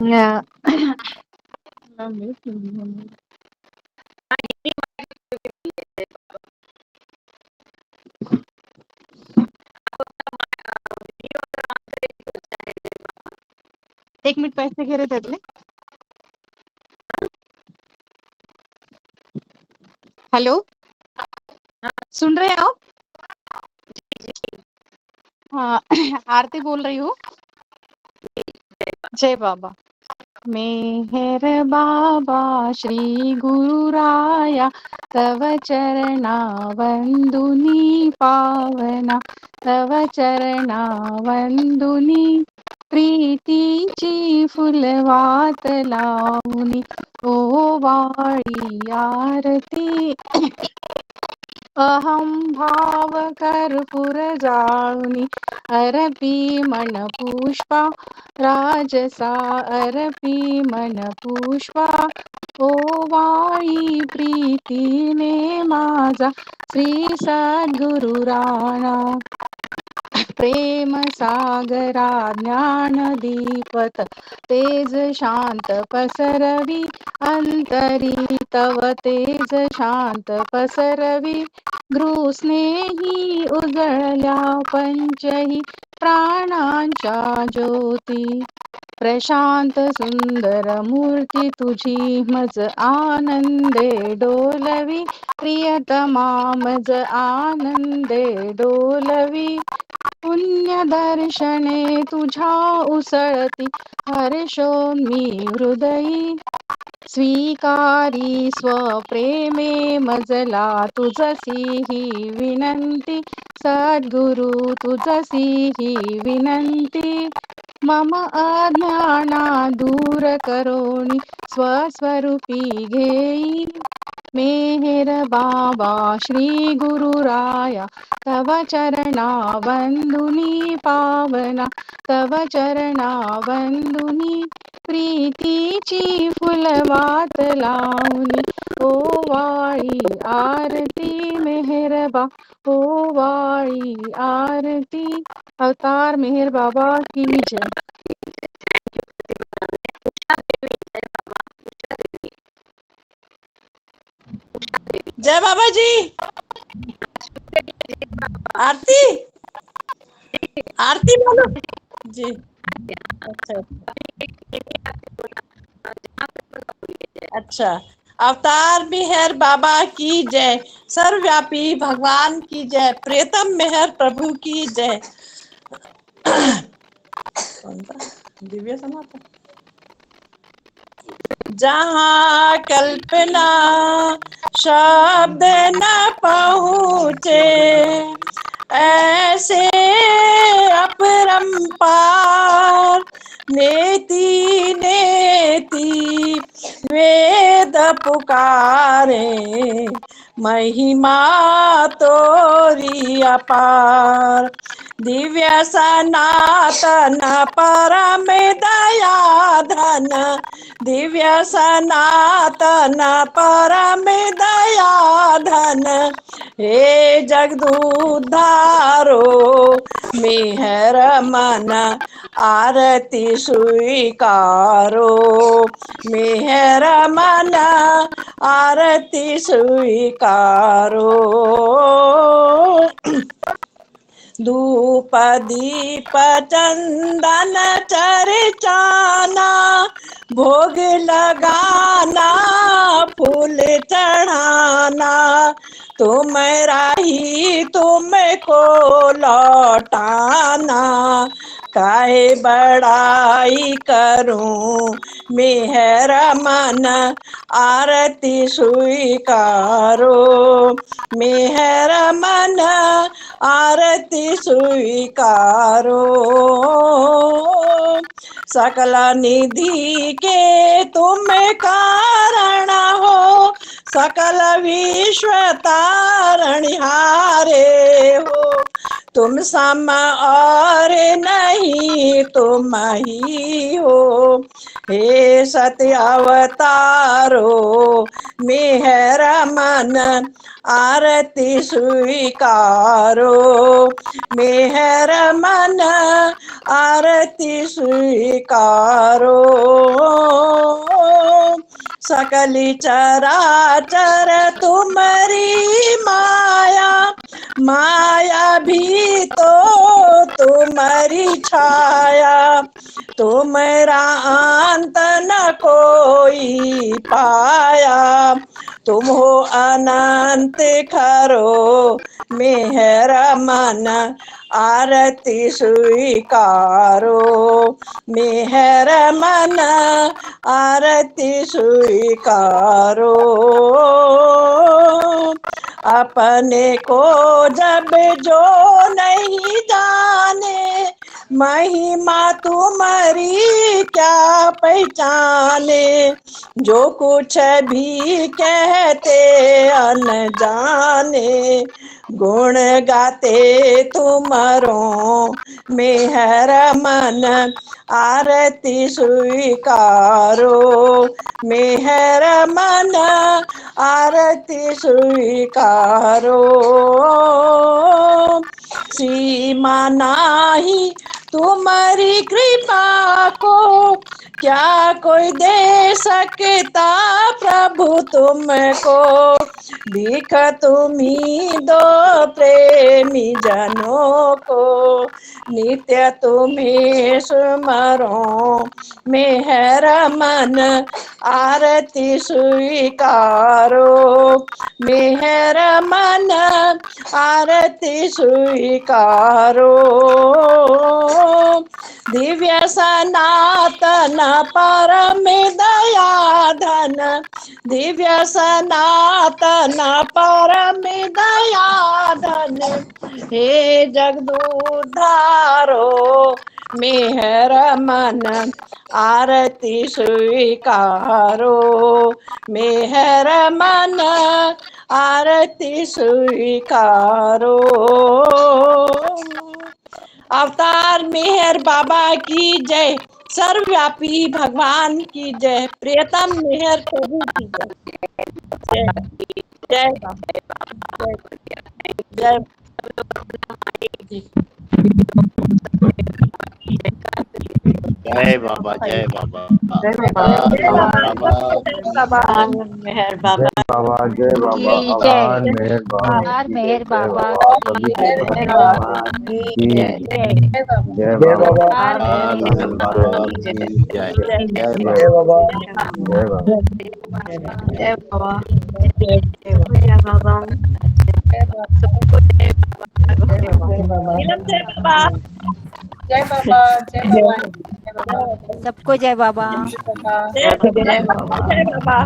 Yeah. एक minute पैसे घेरे त्यातले। Hello, सुन रहे हो? हाँ, आरती बोल रही हूँ। जय बाबा। मेहर बाबा श्री गुरु राया, तव चरणा वंदुनी पावना, तव चरणा वंदुनी प्रीतीची फुलवात लावणी, ओवाळी आरती अहम भाव कर्पूर जाळुनी अर्पी मन पुष्पा राजसा अर्पी मन पुष्पा ओवाळी प्रीतीने माझा श्री सद्गुरु राणा प्रेम सागरा ज्ञान दीपत तेज शांत पसरवी अंतरी तव तेज शांत पसरवी गृस्नेही उजळल्या पंचही प्राणांच्या ज्योती प्रशांत सुंदर मूर्ती तुझी मज आनंदे डोलवी प्रियतमा मज आनंदे डोलवी पुण्य दर्शने तुझ्या उसळती हर्षोन्मी हृदयी स्वीकारी स्वप्रेमे मजला तुझसी ही विनंती सद्गुरु तुझसी ही विनंती मम अज्ञाना दूर करोनी स्वस्वरूपी घेई मेहर बाबा श्री गुरुराया तव चरणा वंदुनी पावना तव चरणा वंदुनी प्रीतीची फुलवात लावणी ओवाळी आरती मेहरबा ओवाळी आरती अवतार मेहर बाबा की जय। जय बाबा जी। आरती आरती बोलो जी। अच्छा अवतार मेहर बाबा की जय, सर्वव्यापी भगवान की जय, प्रियतम मेहर प्रभु की जय। दिव्य सनातन जहाँ कल्पना शब्द न पहुँचे ऐसे अपरंपार नेति नेति वेद पुकारे महिमा तोरी अपार दिव्य सनातन परम दया धन दिव्य सनातन परम दया धन हे जगदुद्धारो मेहर मन आरती स्वीकारो मेहर मन आरती स्वीकारो धूप दीप चंदन चर्चाना भोग लगाना फूल चढ़ाना तुम्हारा ही तुमको लौटाना काहे बड़ाई करूं मेहर मन आरती स्वीकारो मेहर मन आरती स्वीकारो सकल निधि के तुम कारण हो सकल विश्व तारणहारे हो तुम सम और नहीं तुम ही हो हे सत्य अवतारो मेहर मन आरती स्वीकारो मेहर मन आरती स्वीकारो सकली चराचर तुम्हारी माया माया भी तो तुम्हारी छाया तुम्हारा अंत न कोई पाया तुम हो अनंत खरो मेहर मन आरती स्वीकारो मेहर मन आरती स्वीकारो अपने को जब जो नहीं जाने महिमा तुम्हारी क्या पहचाने जो कुछ भी कहते अनजाने गुण गाते तुमरो मेहर मन आरती स्वीकारो मेहर मन आरती स्वीकारो सीमा नाही तुम्हारी कृपा को क्या कोई दे सकता प्रभु तुमको भीख तुम्ही दो प्रेमी जनों को नित्य तुम्हें सुमरो मेहर मन आरती स्वीकारो मेहर मन आरती स्वीकारो दिव्य सनातन परम दया धन दिव्य सनातन परम दया धन हे जगदुद्धारो मेहर मन आरती स्वीकारो मेहर मन आरती स्वीकारो अवतार मेहर बाबा की जय सर्वव्यापी भगवान की जय प्रियतम मेहर प्रभु की जय जय जय जय बाबा जय बाबा जय बाबा मेहर बाबा जय बाबा भगवान मेहर बाबा मेहर बाबा जय बाबा मेहर बाबा की जय जय बाबा जय बाबा जय बाबा सबको जय बाबा जय बाबा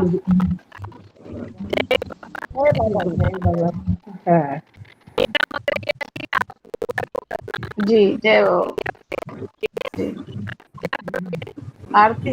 जी जय बाबा आरती